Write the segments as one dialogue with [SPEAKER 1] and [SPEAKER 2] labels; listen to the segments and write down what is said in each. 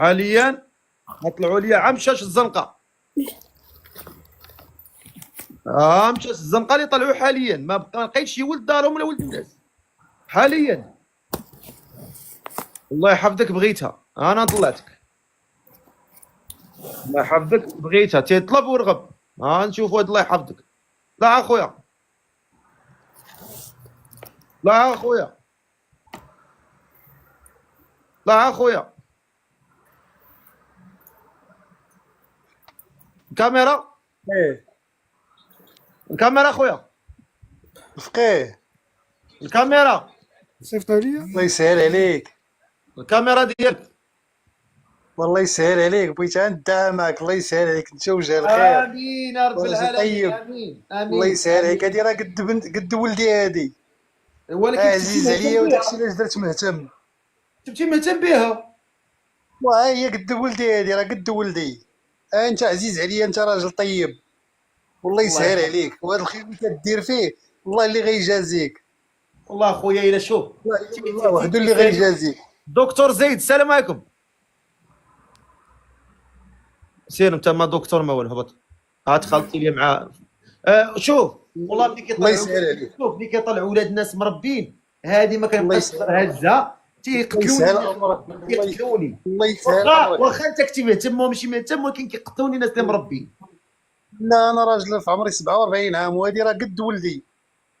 [SPEAKER 1] حاليا غطلعوا لي عام مشاش الزنقه. مشاش الزنقه اللي طلعوا حاليا، ما لقيتش شي ولد دارهم ولا ولد الناس حاليا. الله يحفظك بغيتها، انا طلعتك. الله يحفظك بغيتها، تيطلب ورغب. نشوفوا. الله يحفظك. لا اخويا، لا اخويا، لا اخويا. الكاميرا،
[SPEAKER 2] ايه
[SPEAKER 1] الكاميرا اخويا،
[SPEAKER 2] الفقيه
[SPEAKER 1] الكاميرا،
[SPEAKER 3] صيفط عليا.
[SPEAKER 2] الله يسهل عليك،
[SPEAKER 1] الكاميرا ديالك.
[SPEAKER 2] والله يسهل عليك، بغيت ندعم معاك. الله يسهل عليك، انت وجه الخير
[SPEAKER 1] امين يا رب
[SPEAKER 2] وراجل
[SPEAKER 1] العالمين.
[SPEAKER 2] طيب.
[SPEAKER 1] امين
[SPEAKER 2] الله
[SPEAKER 1] امين
[SPEAKER 2] يسهل عليك،
[SPEAKER 1] امين.
[SPEAKER 2] هادي راه قد بنت قد ولدي هادي،
[SPEAKER 1] ولكن كنتي
[SPEAKER 2] عزيز
[SPEAKER 1] مهتم
[SPEAKER 2] عليا وداكشي
[SPEAKER 1] بها،
[SPEAKER 2] علاش درت مهتم.
[SPEAKER 1] كنتي مهتم بها.
[SPEAKER 2] وها هي قد ولدي هادي، راه قد ولدي. انت عزيز عليا، انت راجل طيب، والله
[SPEAKER 1] الله
[SPEAKER 2] يسهل
[SPEAKER 1] يحفظك.
[SPEAKER 2] عليك، وهذا الخير اللي كدير فيه الله اللي غيجازيك.
[SPEAKER 1] والله اخويا الا شوف.
[SPEAKER 2] الله وحده اللي غيجازيك.
[SPEAKER 1] دكتور زيد، السلام عليكم. سير انت، ما دكتور ما والو، هبط. هات خلطي لي مع شوف. والله ملي
[SPEAKER 2] الله
[SPEAKER 1] كيطلعوا،
[SPEAKER 2] يسهل عليك،
[SPEAKER 1] شوف ملي كيطلعوا ولاد الناس مربين، هذه ما
[SPEAKER 2] الله
[SPEAKER 1] كنبقاش
[SPEAKER 2] يسهل،
[SPEAKER 1] نقدر هزها.
[SPEAKER 2] الله
[SPEAKER 1] تيقتلوني،
[SPEAKER 2] يسهل امرك،
[SPEAKER 1] تيقتلوني.
[SPEAKER 2] الله يسهل
[SPEAKER 1] واخا
[SPEAKER 2] امرك.
[SPEAKER 1] واخا انت كنتي مهتم وماشي مهتم، ولكن كيقتلوني الناس اللي مربين.
[SPEAKER 2] لا انا راجل في عمري 47 عام، وهادي راه قد ولدي،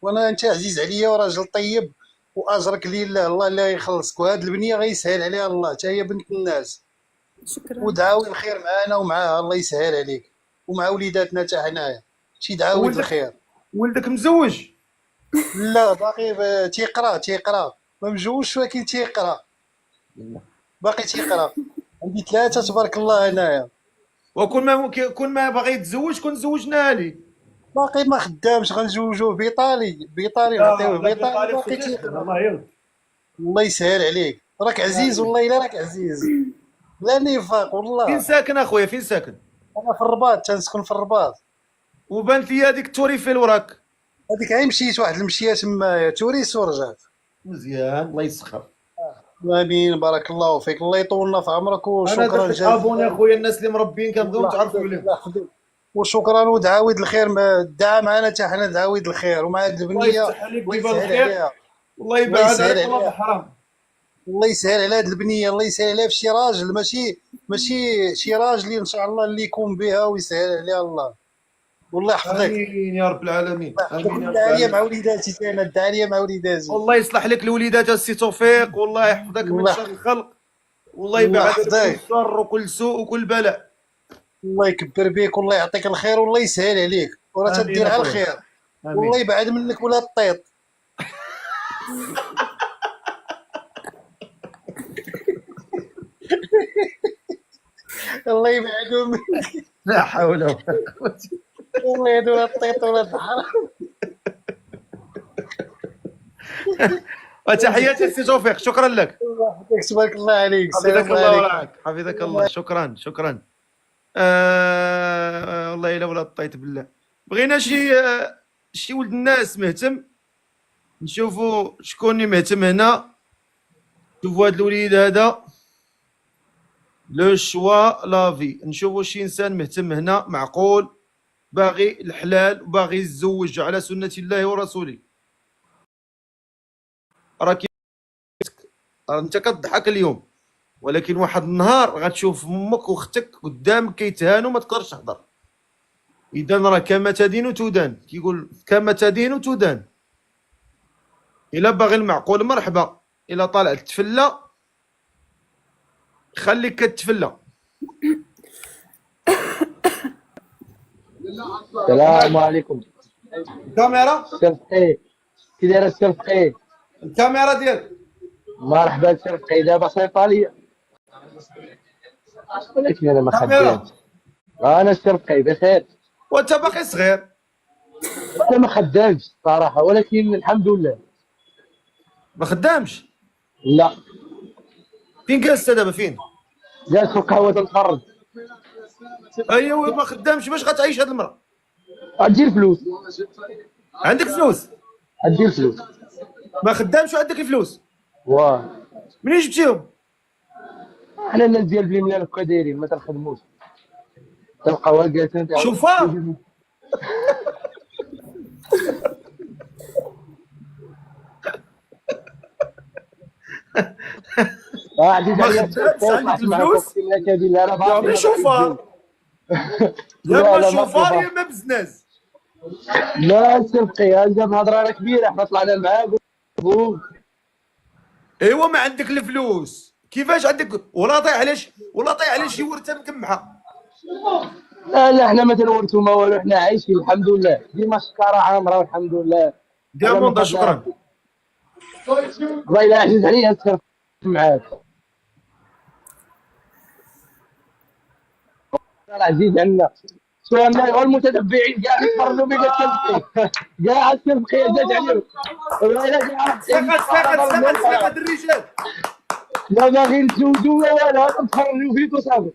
[SPEAKER 2] وانا انت عزيز عليا وراجل طيب، واجرك لله الله اللي يخلصك، وهاد البنيه غيسهل عليها الله، حتى هي بنت الناس،
[SPEAKER 3] شكرا.
[SPEAKER 2] ودعاوي الخير معانا ومعاها. الله يسهل عليك، ومع وليداتنا حتى حنايا شي دعاوي الخير.
[SPEAKER 1] ولدك مزوج؟
[SPEAKER 2] لا باقي تيقرا ما مجوجش، ولكن تيقرا، باقي تيقرا. عندي 3 تبارك الله هنايا.
[SPEAKER 1] كون ما باغي يتزوج كون زوجنا ليه.
[SPEAKER 2] باقي ما خدامش، غنزوجوه بيطالي نعطيوه بيطالي، باقي تيقرا.
[SPEAKER 1] الله يرضى.
[SPEAKER 2] الله يسهل عليك، راك عزيز والله الا راك عزيز، لا نفاق
[SPEAKER 1] فين
[SPEAKER 2] والله.
[SPEAKER 1] ساكن اخويا، فين ساكن؟
[SPEAKER 2] انا في الرباط، تنسكن في الرباط.
[SPEAKER 1] وبانت لي هذيك التوري في الوراك.
[SPEAKER 2] هذيك عين مشيت واحد المشيه تمايا توريس ورجعت.
[SPEAKER 1] مزيان، الله يسخر.
[SPEAKER 2] امين، بارك الله فيك، الله يطولنا في عمرك،
[SPEAKER 1] انا
[SPEAKER 2] وشكرا
[SPEAKER 1] درت ابوني
[SPEAKER 2] جزيلا.
[SPEAKER 1] اخويا، الناس اللي مربين كنبغيو
[SPEAKER 2] الله
[SPEAKER 1] نتعرفوا
[SPEAKER 2] يحفظك،
[SPEAKER 1] عليهم.
[SPEAKER 2] الله يحفظك، وشكرا، ودعاويد الخير دعا معنا حتى حنا دعاويد الخير، ومع هاد
[SPEAKER 1] الله
[SPEAKER 2] البنيه
[SPEAKER 1] يفتح عليك
[SPEAKER 2] الله
[SPEAKER 1] ببال
[SPEAKER 2] يسهل
[SPEAKER 1] الخير،
[SPEAKER 2] عليها،
[SPEAKER 1] والله
[SPEAKER 2] الله
[SPEAKER 1] يبعد
[SPEAKER 2] يسهل
[SPEAKER 1] عليك والله
[SPEAKER 2] عليها،
[SPEAKER 1] بحرام.
[SPEAKER 2] الله يسهل على هاد البنيه، الله يسهل عليها في شي راجل، ماشي شي راجل اللي ان شاء الله اللي يكون بها ويسهل عليها الله، والله يحفظك.
[SPEAKER 1] امين يا رب العالمين، امين يا رب
[SPEAKER 2] دعا ليا مع
[SPEAKER 1] العالمين.
[SPEAKER 2] وليداتي، انا دعا ليا مع وليداتي.
[SPEAKER 1] الله يصلح لك الوليدات السي توفيق، والله يحفظك من
[SPEAKER 2] الله
[SPEAKER 1] شر الخلق، والله
[SPEAKER 2] الله
[SPEAKER 1] يبعد عليك كل
[SPEAKER 2] يحفظك،
[SPEAKER 1] شر وكل سوء وكل بلاء.
[SPEAKER 2] الله يكبر بيك، والله يعطيك الخير، والله يسهل عليك، وراه
[SPEAKER 1] امين
[SPEAKER 2] تدير على
[SPEAKER 1] اخويا،
[SPEAKER 2] الخير،
[SPEAKER 1] امين.
[SPEAKER 2] والله يبعد منك ولا الطيط. الله يبعدو منك،
[SPEAKER 1] لا حول ولا قوة.
[SPEAKER 2] والله يدو لا الطيط ولا البحر.
[SPEAKER 1] وتحياتي السي توفيق، شكرا لك.
[SPEAKER 2] الله يحفظك، تبارك الله عليك،
[SPEAKER 1] حفظك
[SPEAKER 2] السلام
[SPEAKER 1] الله
[SPEAKER 2] عليكم.
[SPEAKER 1] ورعاك، حفظك الله. شكرا شكرا. والله الا ولا طيت بالله. بغينا شي ولد الناس مهتم، نشوفوا شكون اللي مهتم هنا. شوفوا هذا الوليد هذا، لو شوا لافي. نشوفوا شي انسان مهتم هنا، معقول باغي الحلال وباغي يتزوج على سنة الله ورسوله. راك انت كتضحك اليوم، ولكن واحد النهار غتشوف امك واختك قدامك كيتهانوا، ما تقدرش تهضر. اذا راه كما تدين تدان، كيقول كما تدين تدان. الا باغي المعقول مرحبا، الا طالع التفله خليك كتفله.
[SPEAKER 4] السلام عليكم.
[SPEAKER 1] الكاميرا،
[SPEAKER 4] شرقي كي داير الشرقي؟
[SPEAKER 1] الكاميرا ديالك.
[SPEAKER 4] مرحبا شرقي، دابا صيفطها ليا ولكن انا ما
[SPEAKER 1] كاميرا،
[SPEAKER 4] خدامش. انا الشرقي بخير،
[SPEAKER 1] وانت باقي صغير.
[SPEAKER 4] انا ما خدامش صراحه، ولكن الحمد لله.
[SPEAKER 1] ما خدامش؟
[SPEAKER 4] لا،
[SPEAKER 1] فين جالس دابا؟ فين؟
[SPEAKER 4] جالس في القهوه تنخرج.
[SPEAKER 1] ايوا ما خدامش، باش غتعيش هاد المراه؟
[SPEAKER 4] غدير الفلوس،
[SPEAKER 1] عندك فلوس؟
[SPEAKER 4] غدير الفلوس.
[SPEAKER 1] ما خدامش وعندك الفلوس؟
[SPEAKER 4] واه
[SPEAKER 1] منين جبتيهم؟
[SPEAKER 4] حنا الناس ديال بلي ملال هكا دايرين ما تنخدموش تلقاوها جالسين
[SPEAKER 1] شوفها
[SPEAKER 4] عزيز
[SPEAKER 1] ما
[SPEAKER 4] عليا
[SPEAKER 1] خدامش عندك
[SPEAKER 4] طلعت معاك
[SPEAKER 1] الفلوس
[SPEAKER 4] اقسم لك بالله انا
[SPEAKER 1] يا
[SPEAKER 4] باقي
[SPEAKER 1] ما شوفها يا
[SPEAKER 4] لا
[SPEAKER 1] ما
[SPEAKER 4] لا ما
[SPEAKER 1] شوفها
[SPEAKER 4] شوفها
[SPEAKER 1] يا ما بزناز.
[SPEAKER 4] لا سبقي هذا الهضره راه كبيره حنا طلعنا معاك
[SPEAKER 1] ايوا ما عندك الفلوس كيفاش عندك ولا طيح على شي ورثه مكمحه.
[SPEAKER 4] لا لا حنا ما تنورثوا ما والو حنا عايشين الحمد لله ديما الشكاره عامره والحمد لله هذا من
[SPEAKER 1] دياموندا
[SPEAKER 4] فضل
[SPEAKER 1] شكرا.
[SPEAKER 4] ربي والله الا عزيز عليا نسهر معاك راه عزيز علينا شو الناس والمتتبعين كاع يتفرجوا بك التلقي كاع التلقي زاد عليهم والله الا كاع
[SPEAKER 1] سقط الرجال.
[SPEAKER 4] لا باغي نتزوجوا ولا نتفرجوا فيك وصافي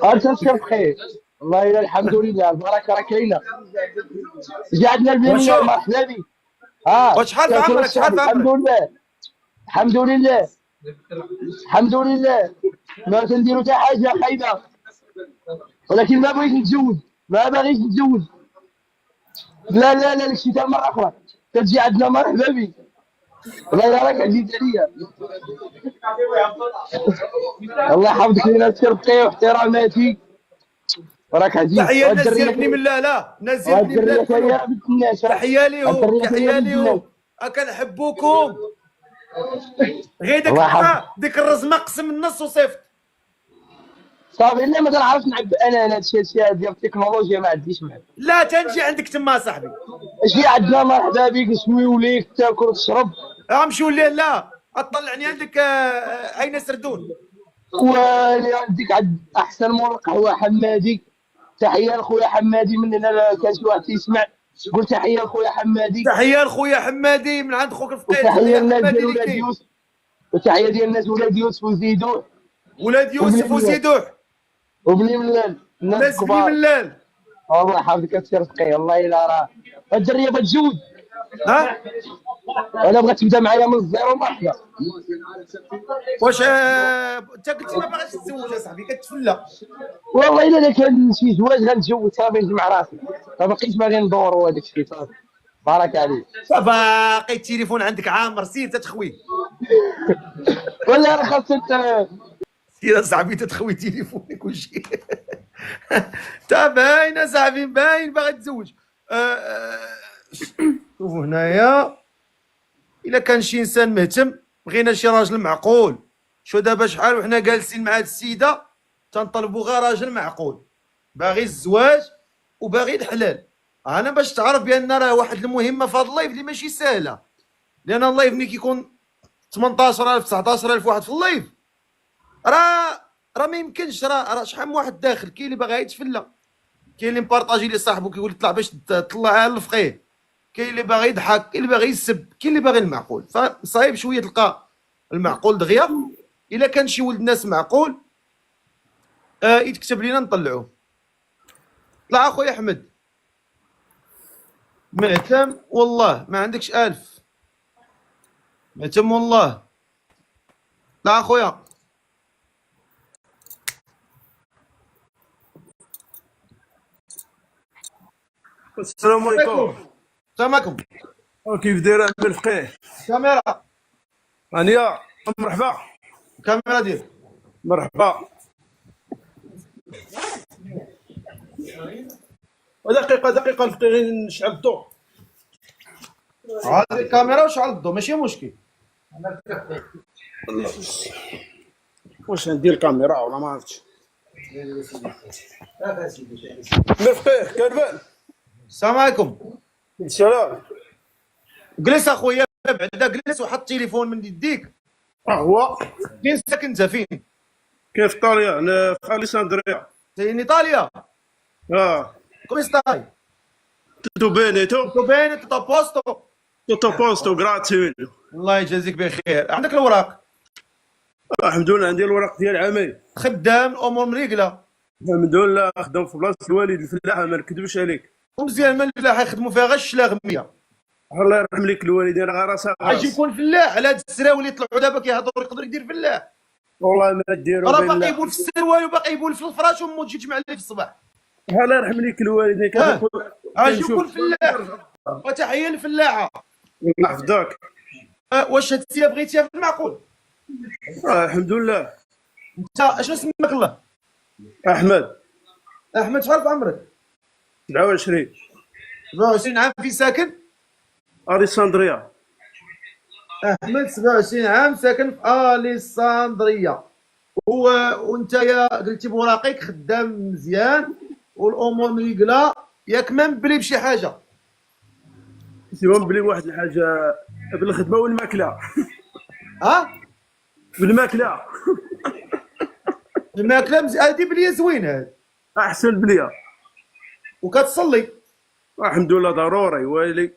[SPEAKER 4] انت شوف بخير والله الا الحمد لله البركه راه كاينه قعدنا البنيه
[SPEAKER 1] وشوف
[SPEAKER 4] مرحبا بك اه
[SPEAKER 1] وشحال في
[SPEAKER 4] كنشوف
[SPEAKER 1] عمرك شحال
[SPEAKER 4] الصحاب
[SPEAKER 1] في
[SPEAKER 4] الحمد
[SPEAKER 1] عمرك؟
[SPEAKER 4] لله الحمد لله الحمد لله ما تنديروا حتى حاجه خايبه ولكن ما بغيتش نتزوج ما باغيش نتزوج لا لا لا الشتاء مره اخرى تجي عندنا مرحبا بك والله الا راك عزيز عليا الله يحفظك لينا تربقي واحتراماتي وراك عزيز
[SPEAKER 1] تحيه الناس ديال بني
[SPEAKER 4] والدريه
[SPEAKER 1] ملاله الناس ديال بني
[SPEAKER 4] والدريه
[SPEAKER 1] ملاله
[SPEAKER 4] تا هي
[SPEAKER 1] كلهم.
[SPEAKER 4] بنت الناس
[SPEAKER 1] تحيه ليهم
[SPEAKER 4] الدريه تا هي
[SPEAKER 1] تحيه
[SPEAKER 4] بنت الناس
[SPEAKER 1] ليهم كنحبوكم. غير داك
[SPEAKER 4] الله يحفظك
[SPEAKER 1] ديك الرزمه قسم النص وصيفط.
[SPEAKER 4] صافي لا ما تنعرفش نعبي انا هادشي ديال التكنولوجيا ما عنديش معاه
[SPEAKER 1] لا تنجي عندك تما صاحبي.
[SPEAKER 4] اجي عندنا مرحبا بك نسويو ليك تاكل وتشرب
[SPEAKER 1] غنمشيو لا اطلعني عندك عين سردون.
[SPEAKER 4] واللي عندك عند احسن مول قهوه حمادي تحيه لخويا حمادي من هنا كان شي واحد تيسمع قول تحيه لخويا حمادي
[SPEAKER 1] تحيه لخويا حمادي من عند خوك الفقير
[SPEAKER 4] وتحيه
[SPEAKER 1] تحيه
[SPEAKER 4] للناس
[SPEAKER 1] حمادي
[SPEAKER 4] ديال
[SPEAKER 1] اللي
[SPEAKER 4] ولاد
[SPEAKER 1] كاين.
[SPEAKER 4] يوسف وتحيه ديال الناس ولاد يوسف وزيدوه
[SPEAKER 1] ولاد يوسف
[SPEAKER 4] وبني ملال
[SPEAKER 1] وزيدوح
[SPEAKER 4] وبني ملال الناس
[SPEAKER 1] ناس بني
[SPEAKER 4] الكبار
[SPEAKER 1] ملال.
[SPEAKER 4] الله يحفظك السي رفقي والله الا راه الدريه بتجود
[SPEAKER 1] ها
[SPEAKER 4] انا بغيت تبدا معايا من الزيرو مرحبا
[SPEAKER 1] واش انت قلتي ما باغيش تتزوج اصاحبي كتفلى.
[SPEAKER 4] والله الا كان شي زواج غنتزوج صافي نجمع راسي ما بقيتش باغي ندور وهذاك الشيء صافي بارك عليك
[SPEAKER 1] باقي التليفون عندك عامر سير تتخوي.
[SPEAKER 4] ولا راه خاصك
[SPEAKER 1] سير اصاحبي تتخوي تليفونك وشي. تا باين اصاحبي باين باغي تزوج. شوفوا هنايا الا كان شي انسان مهتم بغينا شي راجل معقول. شو دابا شحال وحنا جالسين مع هاد السيده تنطلبوا غير راجل معقول باغي الزواج وباغي الحلال. انا باش تعرف بان راه واحد المهمه في هذا اللايف اللي ماشي سهله لان اللايف ملي كيكون 18000 19000 واحد في اللايف راه ما يمكنش راه شحال من واحد داخل. كاين اللي باغي يتفلى كاين اللي مبارطاجي لي صاحبو كيقول لي طلع باش تطلع على الفقيه كاين اللي باغي يضحك كاين اللي باغي يسب كاين اللي باغي المعقول. فصايب شويه تلقى المعقول دغيا. الا كان شي ولد ناس معقول يتكتب لينا نطلعوه. طلع اخويا احمد مهتم والله ما عندكش 1000 مهتم والله. طلع اخويا
[SPEAKER 5] السلام عليكم.
[SPEAKER 1] السلام عليكم.
[SPEAKER 5] كيف داير عم الفقيه؟
[SPEAKER 1] كاميرا
[SPEAKER 5] هانيه مرحبا.
[SPEAKER 1] كاميرا ديالك
[SPEAKER 5] مرحبا. دقيقه الفقيه نشعل الضوء.
[SPEAKER 1] هذه الكاميرا وشعل الضوء ماشي مشكل.
[SPEAKER 5] واش ندير الكاميرا ولا ما عرفتش. الفقيه كربان.
[SPEAKER 1] السلام عليكم.
[SPEAKER 5] السلام.
[SPEAKER 1] جلس اخويا بعدا جلس وحط التليفون من يديك.
[SPEAKER 5] هو
[SPEAKER 1] فين ساكن انت فين؟
[SPEAKER 5] كيف طاليا انا في اليساندريا.
[SPEAKER 1] in Italia? Come stai?
[SPEAKER 5] Tutto bene tu?
[SPEAKER 1] Tutto bene? Tutto a posto?
[SPEAKER 5] Tutto a posto grazie mille.
[SPEAKER 1] الله يجازيك بخير. عندك الوراق؟
[SPEAKER 5] الحمد لله عندي الورق ديال عامي.
[SPEAKER 1] خدام الامور مريقله؟
[SPEAKER 5] الحمد لله خدام في بلاصه الوالد الفلاحه ما نكذبش عليك.
[SPEAKER 1] ومزيان من الفلاحه يخدموا فيها غير الشلاغميه.
[SPEAKER 5] الله يرحم لك الوالدين غير راسها
[SPEAKER 1] عايش يكون فلاح على هاد السراوي اللي طلعوا دابا كيهضروا يقدر يدير فلاح.
[SPEAKER 5] والله ما ديروا
[SPEAKER 1] راه
[SPEAKER 5] بين
[SPEAKER 1] باقي
[SPEAKER 5] الله.
[SPEAKER 1] يبول في السروال وباقي يبول في الفراش وامو تجي تجمع ليه في الصباح.
[SPEAKER 5] الله يرحم لك الوالدين
[SPEAKER 1] عايش يكون فلاح وتحيه للفلاحه.
[SPEAKER 5] نحفظك.
[SPEAKER 1] واش هاد السيده بغيتيها في المعقول؟
[SPEAKER 5] الحمد لله.
[SPEAKER 1] انت اشنو سماك الله؟
[SPEAKER 5] احمد
[SPEAKER 1] احمد شحال في عمرك؟
[SPEAKER 5] 27
[SPEAKER 1] 27 عام في ساكن؟
[SPEAKER 5] اليساندريا.
[SPEAKER 1] احمد 27 عام ساكن في اليساندريا. وانت يا قلتي بوراقيك خدام مزيان والامور مليقله، ياك ما مبلي بشي حاجه؟
[SPEAKER 5] سيما بلي واحد الحاجه بالخدمه والماكله.
[SPEAKER 1] ها؟
[SPEAKER 5] بالماكله
[SPEAKER 1] الماكله مزيان، هادي بليه زوين هاد.
[SPEAKER 5] احسن بليا.
[SPEAKER 1] وكتصلي؟
[SPEAKER 5] الحمد لله ضروري ويلي.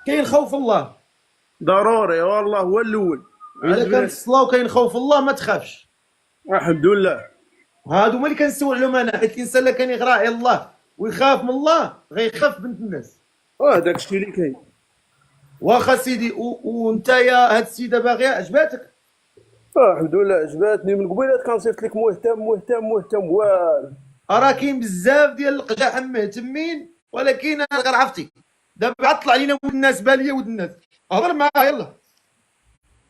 [SPEAKER 1] كاين خوف الله.
[SPEAKER 5] ضروري والله هو الاول.
[SPEAKER 1] الا كان الصلاه وكاين خوف الله ما تخافش.
[SPEAKER 5] الحمد لله.
[SPEAKER 1] هادو هما اللي كنسول عليهم انا، حيت الانسان اللي كان يغراعي الله ويخاف من الله غيخاف بنت الناس.
[SPEAKER 5] داك الشيء اللي كاين.
[SPEAKER 1] واخا سيدي وانت يا هاد السيده باغيه عجباتك؟
[SPEAKER 5] الحمد لله عجباتني من قبيله كنصيفط لك مهتم والو.
[SPEAKER 1] راه كاين بزاف ديال القجاحم مهتمين، ولكن انا غير عرفتي دابا عاد طلع علينا ود الناس، باليه ود الناس. هضر معاه يلا.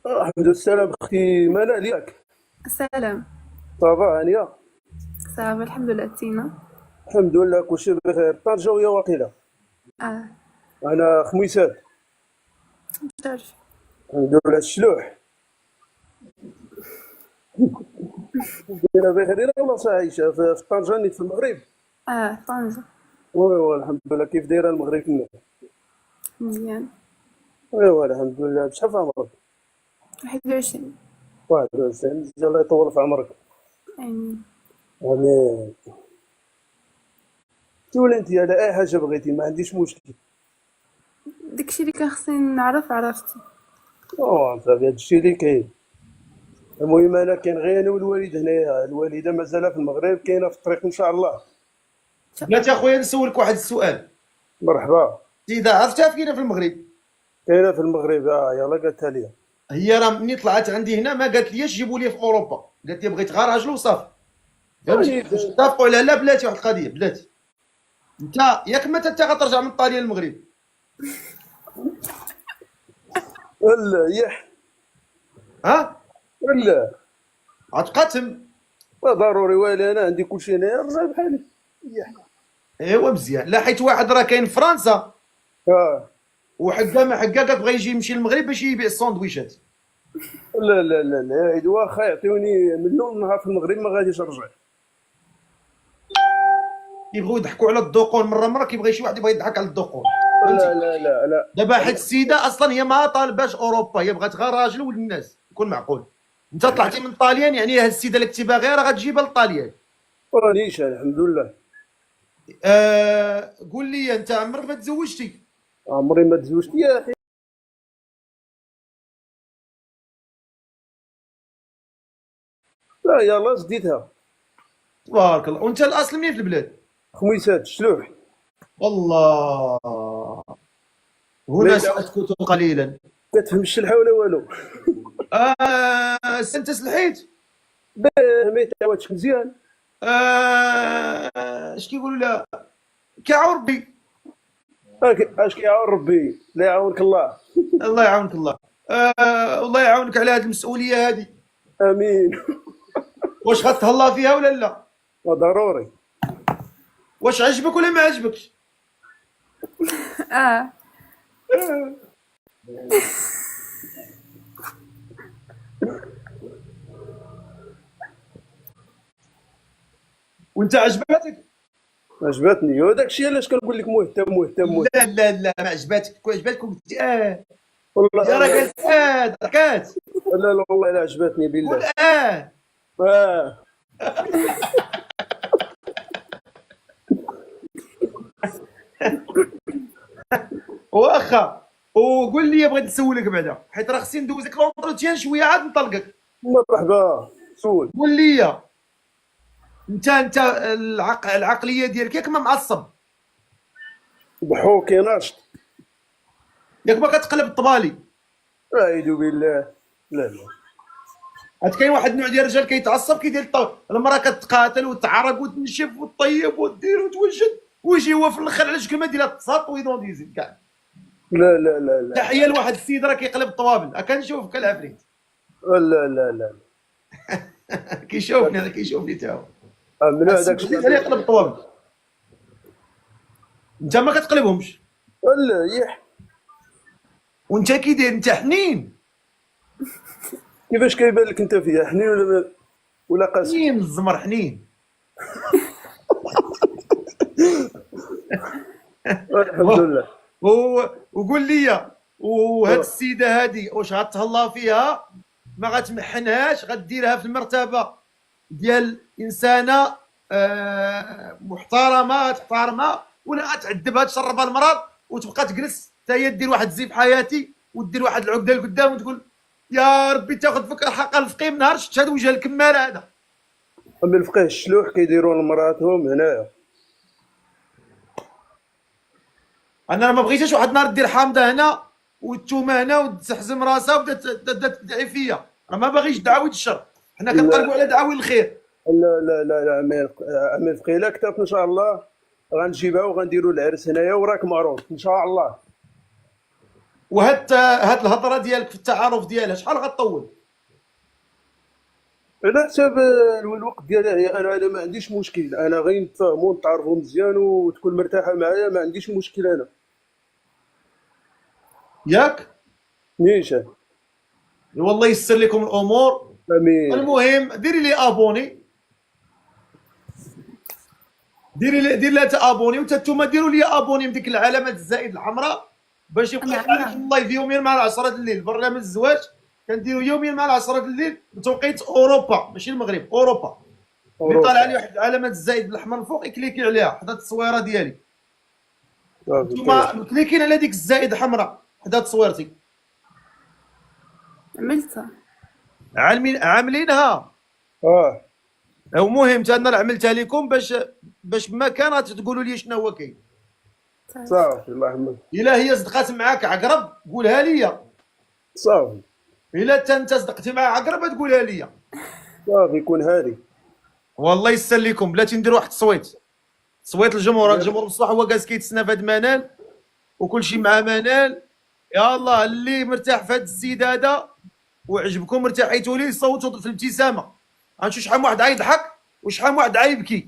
[SPEAKER 5] الحمد لله. السلام اختي منال ياك؟
[SPEAKER 6] السلام.
[SPEAKER 5] صافا هانيه؟
[SPEAKER 6] صافي الحمد لله. تينا؟
[SPEAKER 5] الحمد لله كلشي بخير. طنجة ويا واقيلا. انا خميسات.
[SPEAKER 6] مش عارف.
[SPEAKER 5] الحمد لله. الشلوح دايره بخير ولا عايشه في طنجة نيت في المغرب؟
[SPEAKER 6] طنجة.
[SPEAKER 5] وي الحمد لله. كيف دايره المغرب كنا؟
[SPEAKER 6] مزيان.
[SPEAKER 5] وي الحمد لله. بشحال في عمرك؟
[SPEAKER 6] 21.
[SPEAKER 5] 21. الله يطول في عمرك.
[SPEAKER 6] امين.
[SPEAKER 5] امين. ولا انت على اي حاجه بغيتي ما عنديش مشكل.
[SPEAKER 6] داكشي اللي كان خصني نعرف عرفتي.
[SPEAKER 5] صافي هادشي اللي كاين. المهم انا كاين غير انا والوالد هنايا. الوالده مازال في المغرب، كاينه في الطريق ان شاء الله.
[SPEAKER 1] بلاتي اخويا نسولك واحد السؤال.
[SPEAKER 5] مرحبا.
[SPEAKER 1] سيده عرفتها فينا في المغرب؟
[SPEAKER 5] كاينه في المغرب. يلا قالتها لي.
[SPEAKER 1] هي راه ملي طلعت عندي هنا ما قالت ليش جيبوا لي في اوروبا، قالت لي بغيت غير راجل وصافي. اتفقوا على لا بلاتي واحد القضيه. بلاتي انت ياك متى انت غترجع من ايطاليا للمغرب؟
[SPEAKER 5] لا يح.
[SPEAKER 1] ها؟
[SPEAKER 5] لا
[SPEAKER 1] غتبقى تم.
[SPEAKER 5] ضروري والي انا عندي كلشي هنايا الرجال بحالي. يح.
[SPEAKER 1] ايوا مزيان. لا حيت واحد راه كاين في فرنسا وحكا ما حكا كتبغى يجي يمشي للمغرب باش يبيع الساندويشات.
[SPEAKER 5] لا عيد واخا يعطيوني مليون نهار في المغرب ما غاديش نرجع.
[SPEAKER 1] كيبغيو يضحكوا على الدقون مره كيبغي شي واحد يبغي يضحك على الدقون.
[SPEAKER 5] لا
[SPEAKER 1] دابا حيت السيده اصلا هي ما طالباش اوروبا، هي بغات غير راجل ولد الناس يكون معقول. انت طلعتي من طاليان يعني هاد السيده اللي كنتي باغيها راه غتجيبها لطاليان.
[SPEAKER 5] رانيش الحمد لله.
[SPEAKER 1] قول لي انت عمرك ما تزوجتي؟
[SPEAKER 5] عمري ما تزوجت يا اخي. لا يلا جديتها.
[SPEAKER 1] تبارك الله. وانت الاصل منين في البلاد؟
[SPEAKER 5] خميسات الشلوح.
[SPEAKER 1] والله هنا سأسكت قليلا.
[SPEAKER 5] كتفهمش الحول ولا والو.
[SPEAKER 1] انت سلحيت؟
[SPEAKER 5] ما يتعاودش مزيان.
[SPEAKER 1] اش كيقولوا لها؟ كيعاون ربي.
[SPEAKER 5] اش كيعاون ربي. لا يعاونك الله.
[SPEAKER 1] الله يعاونك الله. والله يعاونك على هذه المسؤوليه هذه.
[SPEAKER 5] امين.
[SPEAKER 1] واش غتهلا فيها ولا لا؟
[SPEAKER 5] ضروري.
[SPEAKER 1] واش عجبك ولا ما عجبكش؟ وانت عجبتك؟
[SPEAKER 5] عجبتني وداك الشيء علاش كنقول لك مهتم.
[SPEAKER 1] لا ما عجبتك. كون عجبتك قلت
[SPEAKER 5] والله
[SPEAKER 1] يا راه قالت ضحكات.
[SPEAKER 5] لا والله لا عجبتني بالله.
[SPEAKER 1] قول واخا. وقول لي بغيت نسولك بعدا حيت راه خصني ندوزك لونتروتيان شويه عاد نطلقك.
[SPEAKER 5] مرحبا سول.
[SPEAKER 1] قول لي انت العقليه ديالك ياك ما معصب؟
[SPEAKER 5] ضحوكي ناشط.
[SPEAKER 1] ياك ما كتقلب الطبالي.
[SPEAKER 5] اعوذ بالله. لا لا.
[SPEAKER 1] عاد كاين واحد النوع ديال الرجال كيتعصب كيدير المراه كتقاتل وتعرق وتنشف وتطيب ودير وتوجد ويجي هو في الاخر على شكل ما ديرها تساط ويدون يزيد كاع.
[SPEAKER 5] لا لا لا لا.
[SPEAKER 1] تحيه لواحد السيد راه كيقلب الطوابل كنشوف كالعفريت.
[SPEAKER 5] لا لا لا.
[SPEAKER 1] كيشوفني هذا كيشوفني تا هو.
[SPEAKER 5] ممنوع داك
[SPEAKER 1] السيد
[SPEAKER 5] الشيء.
[SPEAKER 1] اللي يقلب الطوابل. انت ما كتقلبهمش
[SPEAKER 5] لا يح.
[SPEAKER 1] وانت كي داير انت حنين.
[SPEAKER 5] كيفاش كيبان لك انت فيها حنين ولا قاسي؟
[SPEAKER 1] حنين الزمر حنين.
[SPEAKER 5] الحمد لله.
[SPEAKER 1] وقول لي وهاد السيده هادي واش غتهلا فيها ما غتمحنهاش غديرها في المرتبه ديال انسانه محترمه تحترمها ولا غتعذبها تشربها المرض وتبقى تجلس حتى هي دير واحد الزيف حياتي ودير واحد العقده لقدام وتقول يا ربي تاخذ فيك الحق الفقيه من نهار شفت هذا وجه الكمال هذا.
[SPEAKER 5] اما الفقيه الشلوح كيديروا لمراتهم هنايا.
[SPEAKER 1] انا ما بغيتش واحد النهار دير حامضه هنا والتومه هنا وتحزم راسها وبدات تدعي فيا. انا ما باغيش دعاوي الشر، حنا كنقلبوا على دعاوي الخير.
[SPEAKER 5] لا لا لا لا. عمي الفقيه لا كتبت ان شاء الله غنجيبها وغنديروا العرس هنايا وراك معروف ان شاء الله.
[SPEAKER 1] وهاد الهضره ديالك في التعارف ديالها شحال غطول؟
[SPEAKER 5] على حساب الوقت ديالها. انا ما عنديش مشكل، انا غير نتفاهموا ونتعرفوا مزيان وتكون مرتاحه معايا، ما عنديش مشكل انا.
[SPEAKER 1] ياك؟
[SPEAKER 5] نيشان.
[SPEAKER 1] والله يسر لكم الامور.
[SPEAKER 5] امين.
[SPEAKER 1] المهم ديري لي ابوني، ديري لها ابوني وانتم ديروا لي ابوني بديك العلامه الزائد الحمراء باش يبقى عليك اللايف يوميا مع 10 الليل. برنامج الزواج كنديروا يوميا مع 10 الليل بتوقيت اوروبا ماشي المغرب، اوروبا. اللي طالع عليه واحد العلامه الزائد الاحمر الفوق يكليكي عليها حدا التصويره ديالي. انتم كليكين على ديك الزائد الحمراء حدا تصويرتي.
[SPEAKER 6] عملتها.
[SPEAKER 1] عاملينها. المهم انا راه عملتها لكم باش بمكان تقولوا لي شنو هو كاين.
[SPEAKER 5] صافي الله يحمد.
[SPEAKER 1] الا هي صدقات معاك عقرب قولها لي.
[SPEAKER 5] صافي.
[SPEAKER 1] الا انت صدقتي مع عقرب تقولها لي.
[SPEAKER 5] صافي يكون هادي.
[SPEAKER 1] والله يسر لكم. بلاتي ندير واحد التصويت، تصويت الجمهور. الجمهور بصح هو جالس كيتسنى في هاد منال وكل شيء مع منال. يا الله اللي مرتاح في هاد السيد هذا وعجبكم ارتاحيتوا ليه صوتوا في الابتسامه. غنشوف شحال من واحد غيضحك وشحال من واحد غيبكي.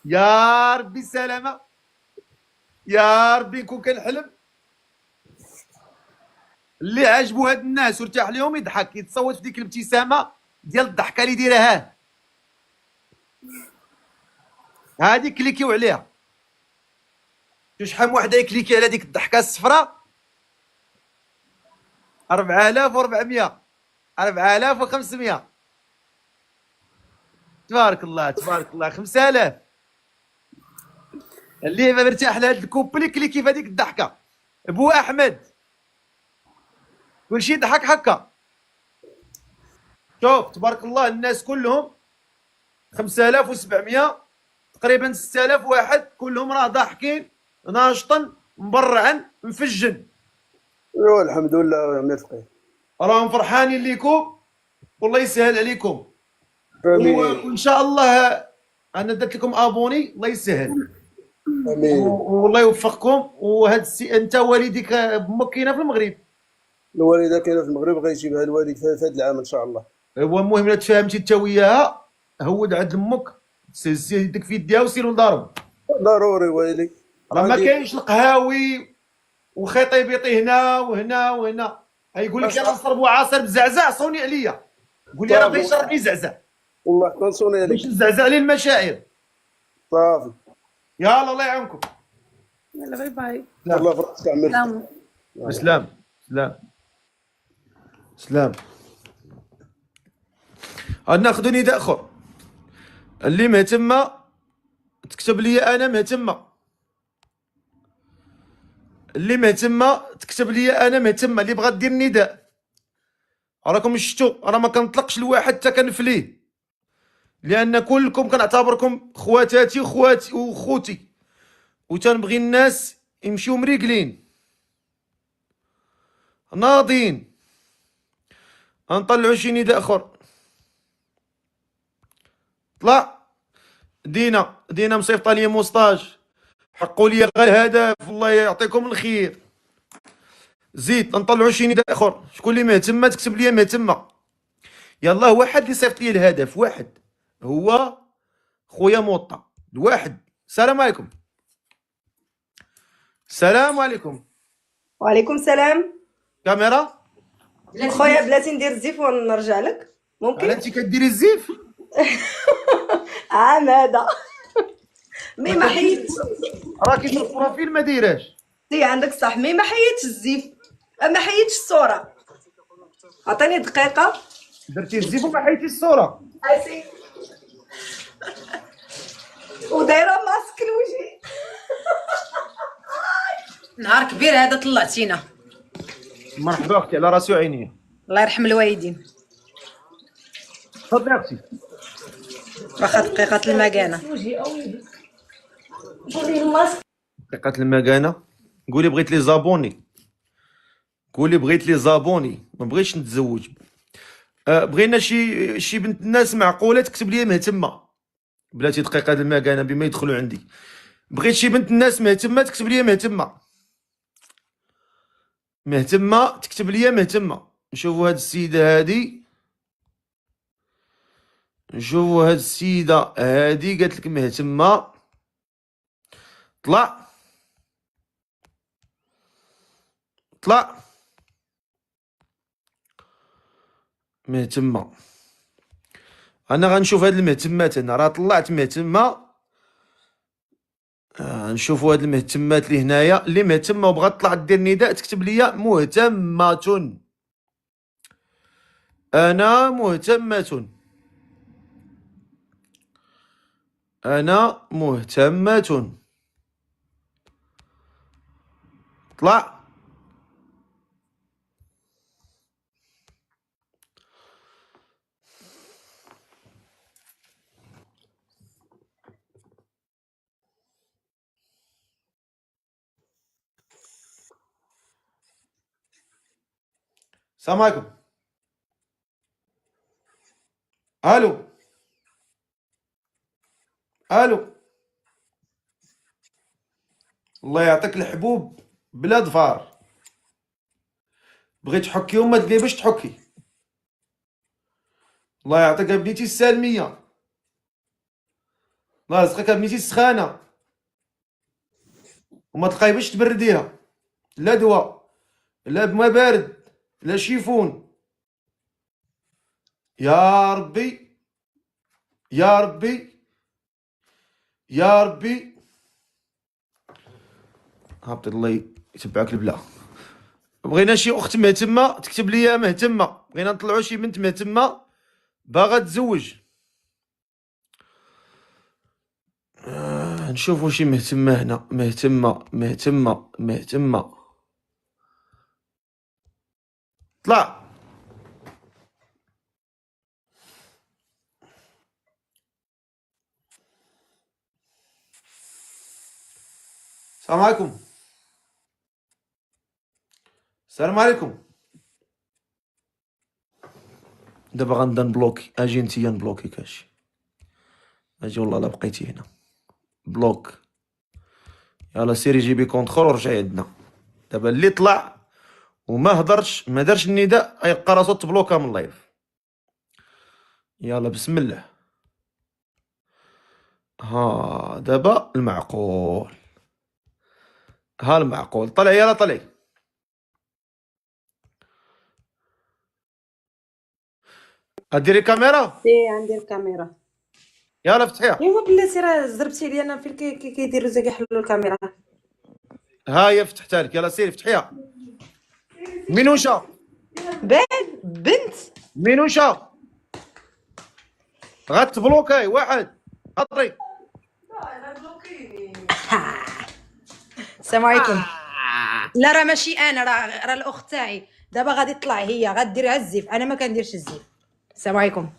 [SPEAKER 1] يا ربي السلامه، يا ربي نكون كنحلم. اللي عجبو هاد الناس وارتاح لهم يضحك يتصوت في ديك الابتسامه ديال الضحكه اللي دايرها هادي كليكيو عليها. شوف شحال من واحد يكليكي على ديك الضحكه الصفراء. 4400 4500 تبارك الله تبارك الله. 5000 اللي مرتاح لهاد الكوبلي كليكي في هذيك الضحكه. بو احمد كلشي ضحك هكا. شوف تبارك الله الناس كلهم 5700 تقريبا 6000 واحد كلهم راه ضاحكين ناشطا مبرعا مفجن.
[SPEAKER 5] ايوا الحمد لله يا عمي الفقيه.
[SPEAKER 1] راهم فرحانين ليكم والله يسهل عليكم.
[SPEAKER 5] امين.
[SPEAKER 1] وان شاء الله انا درت لكم ابوني الله يسهل.
[SPEAKER 5] امين.
[SPEAKER 1] والله يوفقكم. وهاد انت والديك بمك كاينه في المغرب؟
[SPEAKER 5] الوالده كاينه في المغرب غيجيبها الوالد في هذا العام ان شاء الله.
[SPEAKER 1] هو المهم الا تفاهمتي انت وياها هود عند امك سي يدك في يديها وسيروا لدارهم.
[SPEAKER 5] ضروري ويلي.
[SPEAKER 1] راه ما كاينش القهاوي وخيطيبيطي هنا وهنا وهنا. يقول لك انا نشرب عصير بزعزع صوني عليا. قول لي راه بغيت يشربني زعزع.
[SPEAKER 5] والله تنصوني عليك.
[SPEAKER 1] باش نزعزع لي المشاعر.
[SPEAKER 5] صافي.
[SPEAKER 1] يلا الله يعاونكم.
[SPEAKER 6] يلا باي باي.
[SPEAKER 5] الله يفرحك عمي.
[SPEAKER 6] سلام.
[SPEAKER 1] سلام سلام سلام. ناخذ نداء اخر. اللي مهتمه تكتب لي انا مهتمه. اللي مهتمه تكتب لي انا مهتمه. اللي بغات دير نداء. راكم شفتوا انا ما كنطلقش لواحد حتى كنفليه لان كلكم كنعتبركم خواتاتي وخوتي وتنبغي الناس يمشيو مريقلين. ناضين نطلعوا شي نداء اخر. طلع دينا مصيفطه لي موستاج، حقوا لي غير الهدف، الله يعطيكم الخير. زيد نطلعوا شي نداء اخر. شكون اللي مهتمه تكتب لي مهتمه. يلا واحد اللي صيفط لي الهدف، واحد هو خويا موطا. الواحد. السلام عليكم. السلام عليكم.
[SPEAKER 7] وعليكم السلام.
[SPEAKER 1] كاميرا.
[SPEAKER 7] خويا بلاتي ندير الزيف ونرجع لك
[SPEAKER 1] على
[SPEAKER 7] ممكن.
[SPEAKER 1] انت كديري الزيف.
[SPEAKER 7] هذا مي ما حيدتش.
[SPEAKER 1] راكي في البروفيل ما دايراش.
[SPEAKER 7] سي عندك صح، مي ما حيدتش الزيف، ما حيدتش الصورة. عطيني دقيقة.
[SPEAKER 1] درتي الزيف وما حيتي الصوره.
[SPEAKER 7] اسي ودايرة ماسك لوجهي.
[SPEAKER 8] نهار كبير هذا طلعتينا.
[SPEAKER 1] مرحبا اختي، على راسي وعيني.
[SPEAKER 8] الله يرحم الوالدين.
[SPEAKER 1] تفضلي اختي.
[SPEAKER 8] واخا دقيقة المكانة.
[SPEAKER 1] دقيقة المكانة. قولي بغيت لي زابوني. قولي بغيت لي زابوني، ما بغيتش نتزوج. بغينا شي بنت الناس معقولة تكتب لي مهتمة. بلاتي دقيقة المكانة بما يدخلوا عندي. بغيت شي بنت الناس مهتمة تكتب لي مهتمة. مهتمة تكتب لي مهتمة. نشوفوا هاد السيدة هادي. نشوفوا هاد السيدة هادي قالت لك مهتمة. طلع مهتمة. انا غنشوف هاد المهتمات. انا راه طلعت مهتمة. نشوفوا هاد المهتمات اللي هنايا اللي مهتمة وبغات تطلع دير نداء تكتب لي مهتمة. انا مهتمة. انا مهتمة. طلع. السلام عليكم. الو. الو. الله يعطيك الحبوب بلا ظفار. بغيت تحكي وما تلقاي باش تحكي. الله يعطيك بنيتي السالمية. الله يرزقك بنيتي السخانة وما تلقاي باش تبرديها. لا دواء لا بما بارد لا شيفون. يا ربي يا ربي يا ربي. هابط الله يتبعك البلا. بغينا شي اخت مهتمه تكتب لي مهتمه. بغينا نطلعوا شي بنت مهتمه باغا تزوج. نشوفوا شي مهتمه هنا. مهتمه. طلع. السلام عليكم. السلام عليكم. دابا غنبدا نبلوكي. اجي انتيا نبلوكي كاش. اجي والله لا بقيتي هنا. بلوك. يلا سيري جيبي كونترول ورجعي عندنا. دابا اللي طلع وما هضرش ما دارش النداء يلقى راسو تبلوكا من اللايف. يلا بسم الله. ها دابا المعقول. ها المعقول. طلعي يلا طلعي. اديري كاميرا.
[SPEAKER 7] سي عندي الكاميرا.
[SPEAKER 1] يلا فتحيها.
[SPEAKER 7] ايوا بلاتي راه زربتي لي انا فين كيديروا زاك يحلوا الكاميرا.
[SPEAKER 1] ها هي فتحتها لك. يلا سيري فتحيها. منوشة.
[SPEAKER 7] بنت.
[SPEAKER 1] منوشة غتبلوكاي واحد. خطري.
[SPEAKER 8] السلام عليكم. لا راه ماشي انا، راه الاخت تاعي دابا غادي تطلع هي غديرها الزيف. انا ما كنديرش الزيف. السلام عليكم.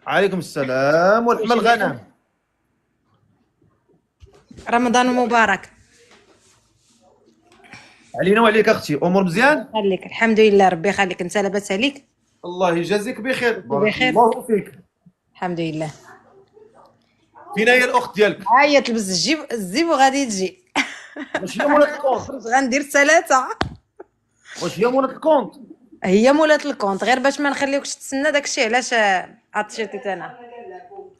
[SPEAKER 1] عليكم السلام ورحمة الغنم.
[SPEAKER 8] رمضان مبارك.
[SPEAKER 1] علينا وعليك اختي، امور مزيان؟
[SPEAKER 8] خليك الحمد لله، ربي يخليك. انت لاباس عليك؟
[SPEAKER 1] الله يجازيك بخير، بارك
[SPEAKER 8] بخير.
[SPEAKER 1] الله فيك.
[SPEAKER 8] الحمد لله.
[SPEAKER 1] فين هي الاخت ديالك؟
[SPEAKER 8] هي تلبس الزيب وغادي تجي.
[SPEAKER 1] واش هي مولات الكونت؟
[SPEAKER 8] غندير 3.
[SPEAKER 1] واش هي مولات الكونت؟
[SPEAKER 8] هي مولات الكونت، غير باش ما نخليوكش تسنى داكشي علاش عطشيتيت انا.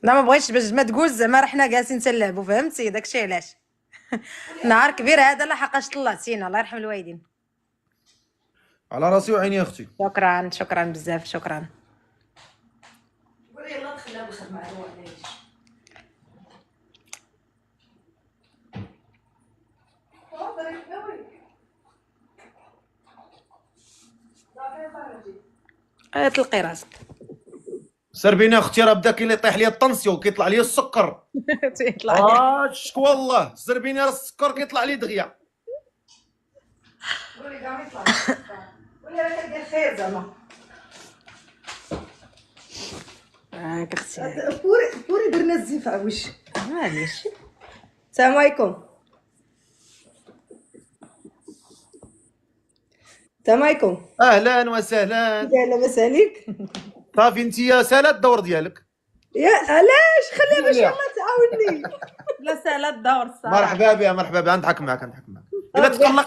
[SPEAKER 8] لا ما بغيتش باش ما تقول زعما راه حنا جالسين تنلعبوا، فهمتي داكشي علاش. نهار كبير هذا لحقاش طلعتينا، الله يرحم الوالدين.
[SPEAKER 1] على راسي وعيني يا اختي.
[SPEAKER 8] شكرا شكرا بزاف، شكرا. تلقي راسك.
[SPEAKER 1] سير بينا اختي، راه بدا كيطيح لي الطنسيون، كيطلع لي السكر.
[SPEAKER 8] تيطلع لي.
[SPEAKER 1] الشكوى والله، سير بينا راه السكر كيطلع لي دغيا.
[SPEAKER 8] قولي كاع ما يطلع. قولي راه كدير خير زعما. اختي
[SPEAKER 7] بوري درنا الزيف على وش.
[SPEAKER 8] معليش.
[SPEAKER 7] السلام عليكم. السلام عليكم.
[SPEAKER 1] اهلا وسهلا.
[SPEAKER 7] لاباس عليك؟
[SPEAKER 1] صافي انت يا سالا الدور ديالك.
[SPEAKER 7] يا علاش خليها باش الله تعاوني.
[SPEAKER 8] لا سهله الدور الصراحه.
[SPEAKER 1] مرحبا بها مرحبا بها، نضحك معاك نضحك معاك.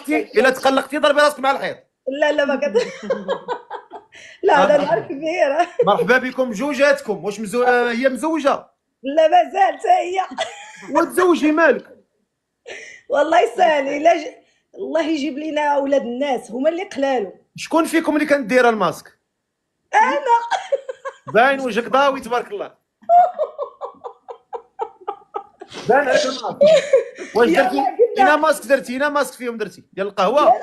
[SPEAKER 1] الا تقلقتي ضربي راسك مع الحيط.
[SPEAKER 7] لا ما كت. لا هذا نهار كبير.
[SPEAKER 1] مرحبا بكم بجوجاتكم. واش هي مزوجه؟
[SPEAKER 7] لا مازال حتى هي.
[SPEAKER 1] وتزوجي مالك؟
[SPEAKER 7] والله يسهل الا الله يجيب لنا اولاد الناس هما اللي قلالو.
[SPEAKER 1] شكون فيكم اللي كانت دايره الماسك؟
[SPEAKER 7] انا.
[SPEAKER 1] باين وجهك ضاوي تبارك الله. باين عليك الماسك. واش درتي هنا ماسك؟ درتي ماسك فيهم درتي ديال القهوه؟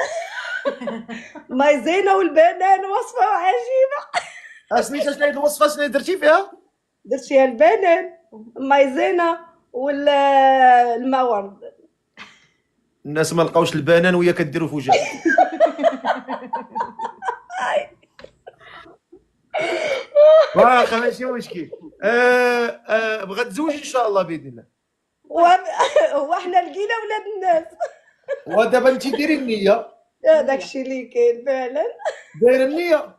[SPEAKER 7] مايزينا والبنان وصفه عجيبه.
[SPEAKER 1] اسميتها شنو هي الوصفه؟ شنو درتي فيها؟
[SPEAKER 7] درت فيها البنان مايزينا والماورد.
[SPEAKER 1] الناس ما لقاوش البنان وهي كديروا في وجهها. واخا ماشي مشكل. بغات تزوجي ان شاء الله باذن الله.
[SPEAKER 7] وحنا لقينا ولاد الناس.
[SPEAKER 1] ودابا انت ديري النيه.
[SPEAKER 7] داكشي اللي كاين فعلا.
[SPEAKER 1] دايره النيه.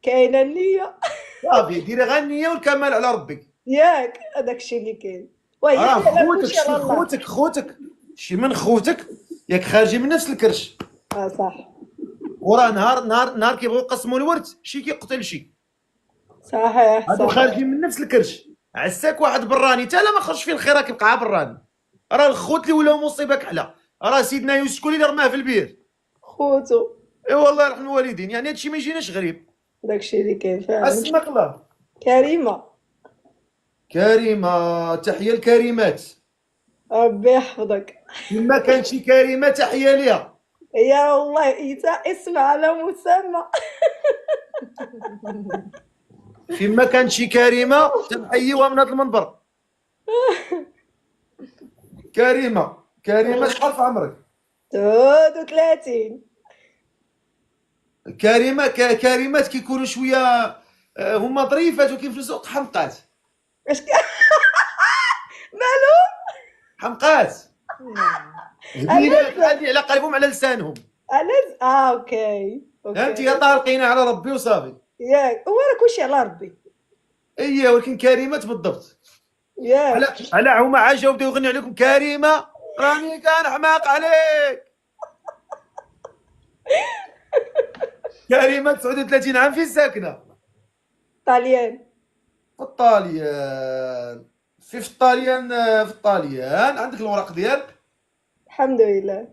[SPEAKER 7] كاينه النيه.
[SPEAKER 1] صافي ديري غير النيه والكمال على ربك.
[SPEAKER 7] ياك داكشي اللي كاين. وهي
[SPEAKER 1] خوتك شي من خوتك ياك خارجين من نفس الكرش.
[SPEAKER 7] صح.
[SPEAKER 1] وراه نهار كيبغيو يقسموا الورث شي كيقتل شي.
[SPEAKER 7] صحيح.
[SPEAKER 1] هادو خارجين من نفس الكرش. عساك واحد براني تا لا ما خرج فيه الخير كيبقى براني. راه الخوت اللي ولاو مصيبه كحله. راه سيدنا يوسف شكون اللي رماه في البير؟
[SPEAKER 7] خوتو.
[SPEAKER 1] اي والله يرحم الوالدين، يعني هادشي ما يجيناش غريب.
[SPEAKER 7] داكشي اللي كاين فعلا.
[SPEAKER 1] اسمك الله.
[SPEAKER 7] كريمه.
[SPEAKER 1] تحيه الكريمات.
[SPEAKER 7] ربي يحفظك.
[SPEAKER 1] ما كان شي كريمه تحيه ليها.
[SPEAKER 7] يا والله اسم على مسمى.
[SPEAKER 1] فيما كان شي كريمه تنحيوها من هذا المنبر. كريمه شحال في عمرك؟
[SPEAKER 7] 32.
[SPEAKER 1] كريمات كيكونوا شويه هما ظريفات وكيفلسوا حمقات.
[SPEAKER 7] اش مالهم؟
[SPEAKER 1] حمقات. هذه على قلبهم على لسانهم.
[SPEAKER 7] اوكي.
[SPEAKER 1] فهمتي يا طارقين على ربي وصافي.
[SPEAKER 7] ياك هو راه كلشي على ربي.
[SPEAKER 1] ايه ولكن كريمات بالضبط.
[SPEAKER 7] ياك
[SPEAKER 1] على هما عاد جاو بداو يغنيو عليكم كريمه راني كان حماق عليك. كريمه 39 عام فين ساكنه؟
[SPEAKER 7] طاليان.
[SPEAKER 1] في الطاليان. في الطاليان عندك الوراق ديالك؟
[SPEAKER 7] الحمد لله.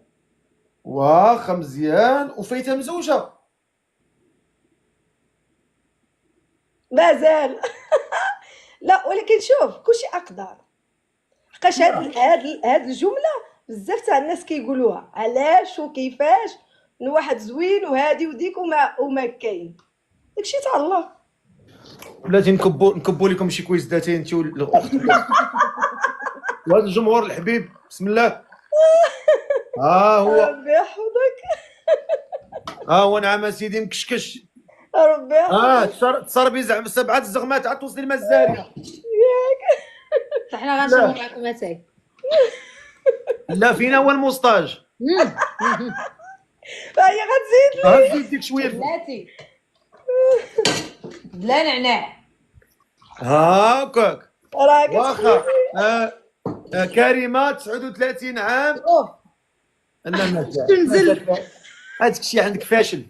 [SPEAKER 1] واخا مزيان. وفايته مزوجه؟
[SPEAKER 7] مازال. لا ولكن شوف كلشي اقدار. حقاش هاد الجمله بزاف تاع الناس كيقولوها علاش وكيفاش من واحد زوين وهادي وديك وما كاين داكشي تاع الله.
[SPEAKER 1] بلاتي نكبوا لكم شي كويزداتين انت والاخت وهذا الجمهور الحبيب. بسم الله. هو
[SPEAKER 7] ربي يحفظك.
[SPEAKER 1] هو نعم سيدي مكشكش.
[SPEAKER 7] ربي يحفظك.
[SPEAKER 1] تصربي زعما 7 الزغمات عاد توصلي لما الزاريه.
[SPEAKER 7] ياك
[SPEAKER 8] حنا غنشربوا معكم اتاي.
[SPEAKER 1] لا فينا هو الموستاج.
[SPEAKER 7] فهي غتزيد لي.
[SPEAKER 1] زيد ديك شويه الفوق.
[SPEAKER 8] بلاتي بلا نعناع.
[SPEAKER 1] هاكاك.
[SPEAKER 7] راه
[SPEAKER 1] واخا كريمه 39 عام.
[SPEAKER 8] شوف
[SPEAKER 1] لا مازال
[SPEAKER 8] تنزل.
[SPEAKER 1] هذاك الشيء عندك فاشل.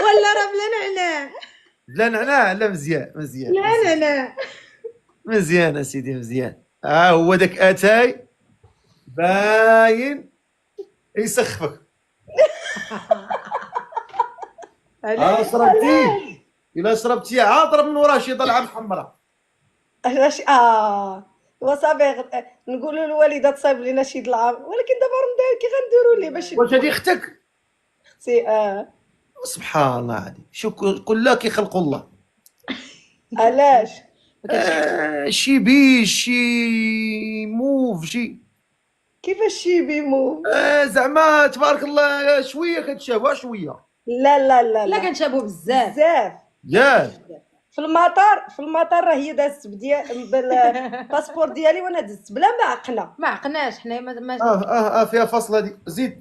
[SPEAKER 8] ولا راه بلا نعناع.
[SPEAKER 1] لا نعناع. لا مزيان مزيان
[SPEAKER 8] لا نعناع.
[SPEAKER 1] مزيان اسيدي مزيان. هو داك اتاي باين يسخفك. شربتيه الا شربتيه عاطر من وراه شي طلعه محمراء.
[SPEAKER 7] علاش وصافي نقولوا للوالده تصايب لنا شي ضلعه، ولكن دابا رمضان كي غنديروا ليه باش
[SPEAKER 1] واش هذه اختك؟
[SPEAKER 7] اختي
[SPEAKER 1] سبحان الله عليك. شو كلها كيخلقوا الله.
[SPEAKER 7] علاش
[SPEAKER 1] شي بيش شي موف شي
[SPEAKER 7] كيفاش شي بيمو؟
[SPEAKER 1] زعما تبارك الله شويه كتشابه شويه.
[SPEAKER 7] لا لا لا
[SPEAKER 8] لا كنشابو بزاف.
[SPEAKER 7] بزاف.
[SPEAKER 1] ياك
[SPEAKER 7] في المطار راه هي دازت بالباسبور ديالي وانا دزت بلا ما عقنا.
[SPEAKER 8] ما عقناش حنايا ما
[SPEAKER 1] فيها فصل هذيك. زيد.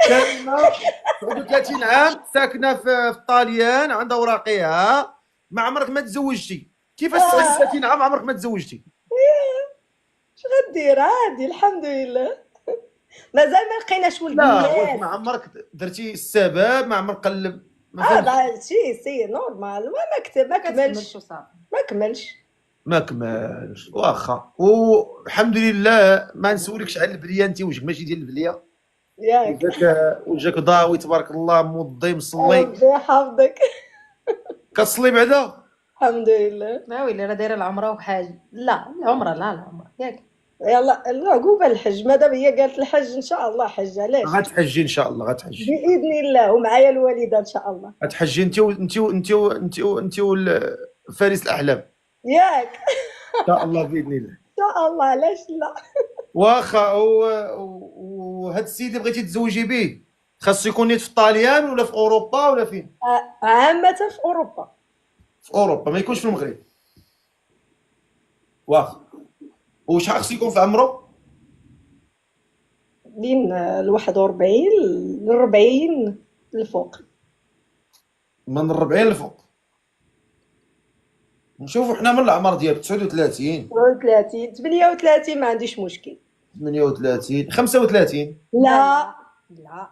[SPEAKER 1] كريمه 39 عام ساكنه في الطاليان عندها اوراقها. ما عمرك ما تزوجتي. كيفاش 39 عام عمرك ما تزوجتي؟
[SPEAKER 7] اش غدير عادي الحمد لله. مازال ما لقيناش ولد
[SPEAKER 1] لا واش
[SPEAKER 7] الناس.
[SPEAKER 1] ما عمرك درتي السبب؟ ما عمرك قلب؟ ما فهمتش.
[SPEAKER 7] هذا سي نورمال. ما كملش
[SPEAKER 8] وصافي.
[SPEAKER 7] ما كملش.
[SPEAKER 1] ما كملش واخا. والحمد لله ما نسولكش على البليه. انت وجهك ماشي ديال البليه.
[SPEAKER 7] ياك
[SPEAKER 1] وجهك ضاوي تبارك الله موضي مصلي.
[SPEAKER 7] ربي يحفظك.
[SPEAKER 1] كتصلي بعدا؟
[SPEAKER 7] الحمد لله.
[SPEAKER 8] ما ويلي راه دايره العمره وحاجه. لا العمره لا العمره ياك.
[SPEAKER 7] يلا العقوبه الحج. ما دابا هي قالت الحج ان شاء الله حج. علاش؟
[SPEAKER 1] غتحجي ان شاء الله. غتحجي
[SPEAKER 7] باذن الله ومعايا الوالده ان شاء الله.
[SPEAKER 1] غتحجي انت فارس الاحلام
[SPEAKER 7] ياك
[SPEAKER 1] ان شاء الله باذن الله.
[SPEAKER 7] ان شاء الله. علاش لا.
[SPEAKER 1] واخا وهاد السيد اللي بغيتي تزوجي به خاصو يكون نيت في الطاليان ولا في اوروبا ولا فين؟
[SPEAKER 7] عامه في اوروبا.
[SPEAKER 1] في اوروبا ما يكونش في المغرب. واخا. وشحال خصو يكون في عمره؟
[SPEAKER 7] بين ال 41 ل 40 الفوق.
[SPEAKER 1] من 40 لفوق. نشوفوا حنا من العمر ديالك 39
[SPEAKER 7] 38 38 ما عنديش مشكل.
[SPEAKER 1] 38 35.
[SPEAKER 7] لا
[SPEAKER 8] لا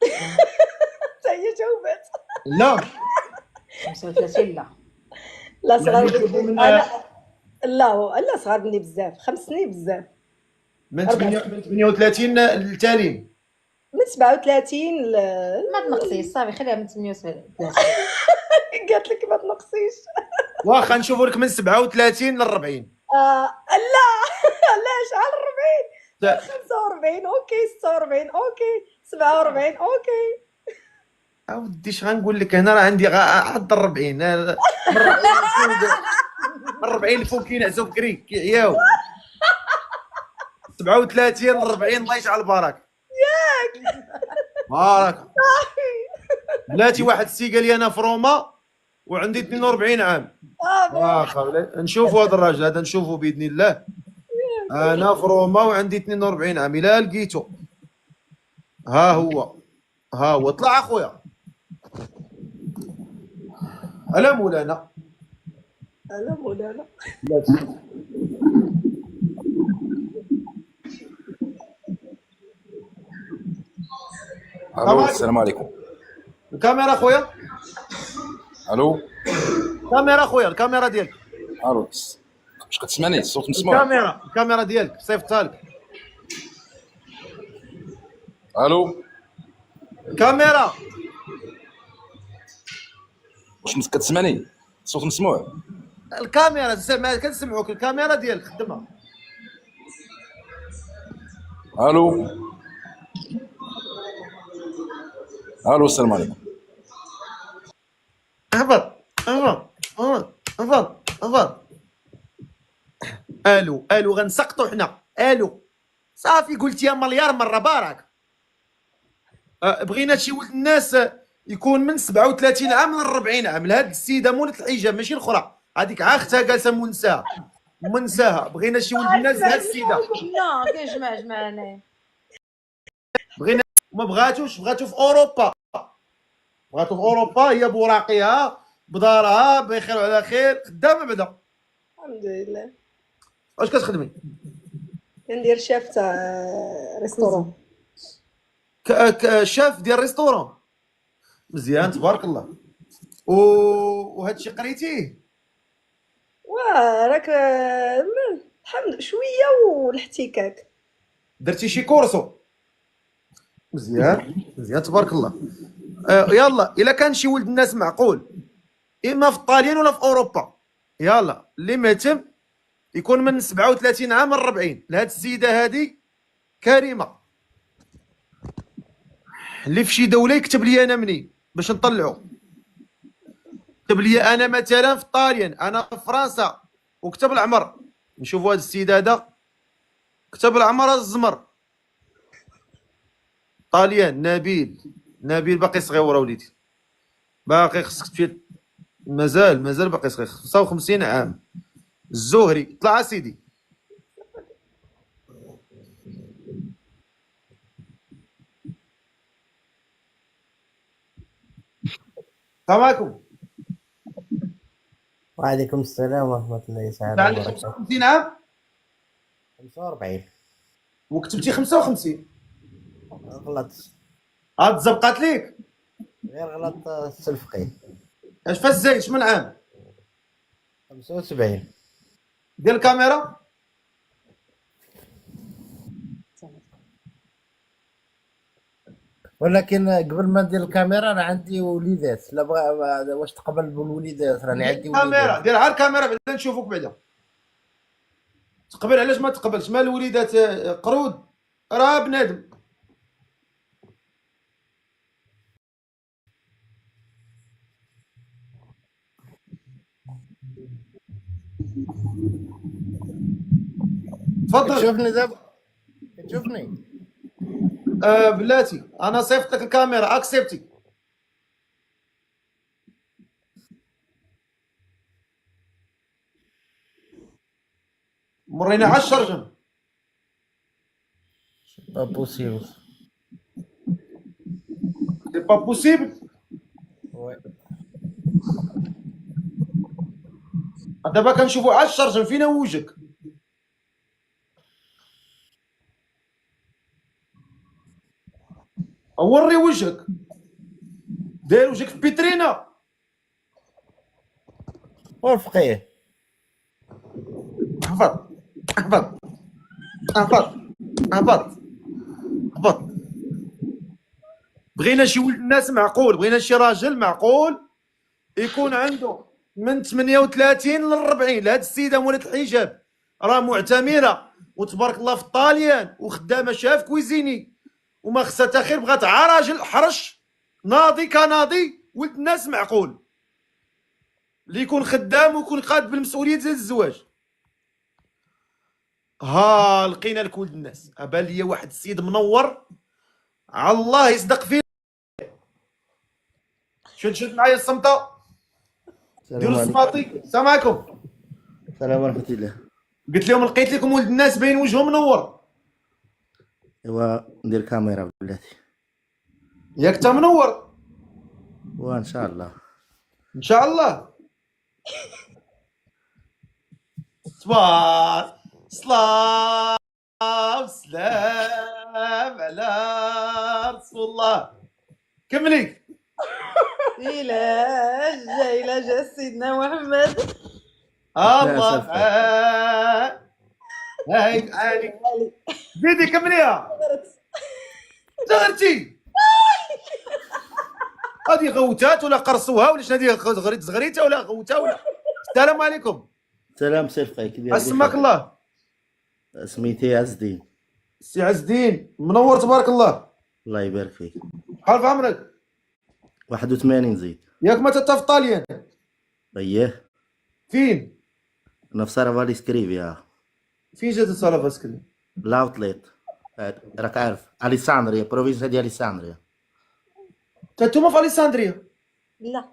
[SPEAKER 7] حتى هي جاوبات.
[SPEAKER 1] لا
[SPEAKER 8] 35 لا.
[SPEAKER 7] لا صغار
[SPEAKER 1] نشوفوا
[SPEAKER 7] مني.
[SPEAKER 1] من
[SPEAKER 7] لا صغار مني بزاف. 5 سنين بزاف.
[SPEAKER 1] من 38 للتالين.
[SPEAKER 7] من 37
[SPEAKER 8] ما تنقصيش صافي خليها من 38.
[SPEAKER 7] قالت لك ما تنقصيش.
[SPEAKER 1] واخا نشوفوا لك من 37 ل 40.
[SPEAKER 7] لا شحال 40؟
[SPEAKER 1] لا.
[SPEAKER 7] 45 اوكي. 46 اوكي. 47 اوكي.
[SPEAKER 1] اودي اش غنقول لك هنا راه عندي عاد 40. من 40 الفوق كينعسوا بكري كيعياو. 37 ل 40 الله يجعل البركه. ياك بارك. بلاتي واحد السي قال لي انا في روما وعندي 42 عام. واخا نشوفوا هذا الراجل هذا نشوفوا باذن الله. انا في روما وعندي 42 عام. الا لقيتو ها هو طلع اخويا. الا مولانا.
[SPEAKER 7] انا مولانا.
[SPEAKER 9] الو السلام عليكم.
[SPEAKER 1] الكاميرا اخويا.
[SPEAKER 9] الو
[SPEAKER 1] الكاميرا اخويا. الكاميرا ديالك.
[SPEAKER 9] الو واش كتسمعني الصوت مسموع؟
[SPEAKER 1] الكاميرا ديالك صيفطها لك.
[SPEAKER 9] الو
[SPEAKER 1] الكاميرا.
[SPEAKER 9] واش كتسمعني الصوت مسموع؟
[SPEAKER 1] الكاميرا ما كنسمعوك. الكاميرا ديالك خدمها.
[SPEAKER 9] الو السلام عليكم.
[SPEAKER 1] هبط. الو غنسقطوا حنا. الو صافي قلتيها مليار مره. بارك. بغينا شي ولد الناس يكون من 37 عام ل 40 عام. لهاد السيده مولات الحجاب ماشي الاخرى. هذيك اختها جالسه منساها. بغينا شي ولد الناس هاد السيده.
[SPEAKER 8] لا كيجمع انايا.
[SPEAKER 1] بغينا وما بغاتوش، بغاتو في اوروبا، بغاتو في اوروبا، هي بوراقيها بدارها بخير وعلى خير، خدامه بعدا.
[SPEAKER 7] الحمد لله.
[SPEAKER 1] واش كتخدمي؟
[SPEAKER 7] كندير شاف تاع ريستورون.
[SPEAKER 1] شاف ديال ريستورون، مزيان تبارك الله. وهادشي قريتيه؟
[SPEAKER 7] راك الحمد شويه والاحتكاك.
[SPEAKER 1] درتي شي كورسو؟ مزيان مزيان تبارك الله. يلا الا كان شي ولد الناس معقول اما في الطاليان ولا في اوروبا، يلا اللي مهتم يكون من 37 عام ل 40 لهاد السيده هذه كريمه، اللي في شي دوله يكتب لي انا منين باش نطلعو. كتب لي انا مثلا في الطاليان، انا في فرنسا، وكتب العمر. نشوفوا هاد السيد هذا كتب العمر الزمر. طاليان نبيل باقي صغير وليدي، باقي خصك تمشي، مازال باقي صغير، 55 عام. الزهري طلع سيدي. السلام عليكم.
[SPEAKER 10] وعليكم السلام ورحمة الله
[SPEAKER 1] انت
[SPEAKER 10] تعالى
[SPEAKER 1] عندك
[SPEAKER 10] وبركاته.
[SPEAKER 1] 55 عام
[SPEAKER 10] 45.
[SPEAKER 1] وكتبتي 55.
[SPEAKER 10] غلطت،
[SPEAKER 1] هاد تزبقات ليك.
[SPEAKER 10] غير غلط السلفقي.
[SPEAKER 1] اش فاش زايد شمن عام
[SPEAKER 10] 75.
[SPEAKER 1] ديال الكاميرا؟
[SPEAKER 10] ولكن قبل ما ندير الكاميرا انا عندي وليدات، لا بغا واش تقبل بالوليدات؟ راني عندي
[SPEAKER 1] الكاميرا
[SPEAKER 10] وليدات.
[SPEAKER 1] دير على الكاميرا بعدا نشوفوك بعدا. تقبل علاش ما تقبلش؟ مال الوليدات قرود، راه بنادم. تفضل.
[SPEAKER 10] كتشوفني دابا؟ كتشوفني؟
[SPEAKER 1] بلاتي انا صيفط لك الكاميرا، اكسبتي. مرينا على الشرجم.
[SPEAKER 10] با بوسيبل.
[SPEAKER 1] سي با بوسيبل.
[SPEAKER 10] وي.
[SPEAKER 1] دابا كنشوفوا على الشرجم، فينا وجهك؟ وري وجهك، داير وجهك في بيترينا.
[SPEAKER 10] والفقيه.
[SPEAKER 1] اهبط اهبط اهبط اهبط اهبط. بغينا شي ولد الناس معقول، بغينا شي راجل معقول يكون عنده من 38 ل 40. لهاد السيده مولات الحجاب راه معتمره وتبارك الله في الطاليان وخدامه شاف كويزيني وما خصها تا خير، بغات عا راجل حرش ناضي كناضي ولد الناس معقول اللي يكون خدام ويكون قاد بالمسؤوليه ديال الزواج. ها لقينا لك ولد الناس. بان ليا واحد السيد منور على الله يصدق فيه. شد معايا الصمته، ديروا الصماطي. السلام عليكم.
[SPEAKER 10] السلام ورحمة الله.
[SPEAKER 1] قلت لهم لقيت لكم ولد الناس باين وجهه منور.
[SPEAKER 10] ايوا ندير كاميرا بلاتي.
[SPEAKER 1] ياك انت منور
[SPEAKER 10] وان شاء الله.
[SPEAKER 1] ان شاء الله. صباح صلاة وسلام على رسول الله. كملي.
[SPEAKER 7] إلا جا سيدنا محمد.
[SPEAKER 1] الله معاك. هاي عليك. زيدي كمليها. زغرتي. هذه غوتات ولا قرصوها ولا شنو هذه؟ زغريتها ولا غوتها ولا؟ السلام عليكم.
[SPEAKER 10] سلام سلفقي، كي داير؟
[SPEAKER 1] اسمك الله؟
[SPEAKER 10] سميتي عز الدين.
[SPEAKER 1] سي عز الدين منور تبارك الله.
[SPEAKER 10] الله يبارك فيك.
[SPEAKER 1] شحال في عمرك؟
[SPEAKER 10] 81 زيد.
[SPEAKER 1] ياك ما تتا في طاليان؟
[SPEAKER 10] اييه.
[SPEAKER 1] فين؟
[SPEAKER 10] انا في سارافالي سكريفيا.
[SPEAKER 1] فين جات الصاله فاسكلي؟
[SPEAKER 10] لاوتليت. راك عارف اليساندريا، بروفينسيا ديال اليساندريا.
[SPEAKER 1] نتوما في اليساندريا؟
[SPEAKER 7] لا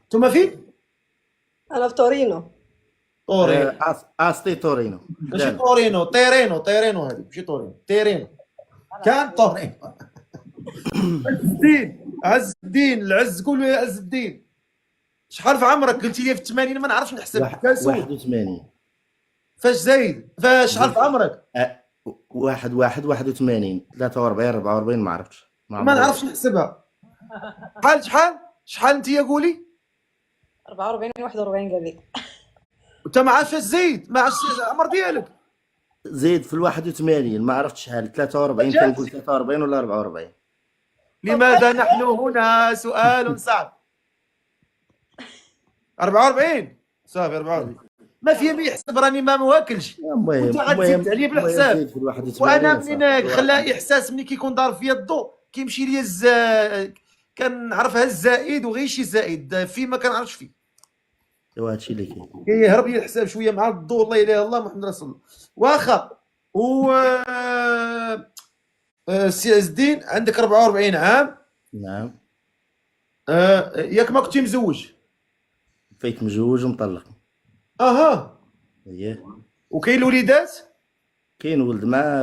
[SPEAKER 1] نتوما فين؟
[SPEAKER 7] انا في تورينو.
[SPEAKER 1] تورينو.
[SPEAKER 10] استي تورينو.
[SPEAKER 1] ماشي تورينو، تيرينو هذه، ماشي تورينو، تيرينو. كان تورينو. عز الدين العز، قول له يا عز الدين. شحال في عمرك؟ قلتي لي في 80، ما نعرفش نحسب. كاسو
[SPEAKER 10] 81.
[SPEAKER 1] فاش زايد؟ فشحال في عمرك؟
[SPEAKER 10] 81 43 44 ما عرفتش.
[SPEAKER 1] ما نعرفش نحسبها. شحال انت قولي؟
[SPEAKER 8] 44 41 قال لي.
[SPEAKER 1] وانت ما عرفتش زيد، ما عرفتش العمر ديالك.
[SPEAKER 10] زيد في 81 ما عرفت شحال. 43 كنقول 43 ولا 44.
[SPEAKER 1] لماذا نحن هنا؟ سؤال صعب. 44 صافي 44 ما فيها ما يحسب، راني ما واكلش. وانت غتزيد عليا بالحساب. وانا منين خلى احساس ملي كيكون ضارب فيا الضوء كيمشي ليا كنعرفها الزائد وغير شي زائد في ما كنعرفش فيه.
[SPEAKER 10] ايوا هادشي اللي كاين.
[SPEAKER 1] كيهرب لي الحساب شويه مع الضوء. لا اله الا الله محمد رسول الله. واخا و سي عز الدين عندك 44 عام.
[SPEAKER 10] نعم.
[SPEAKER 1] ياك ما كنتي مزوج؟
[SPEAKER 10] فايت مزوج ومطلق.
[SPEAKER 1] اها.
[SPEAKER 10] اييه.
[SPEAKER 1] وكاين الوليدات؟
[SPEAKER 10] كاين ولد مع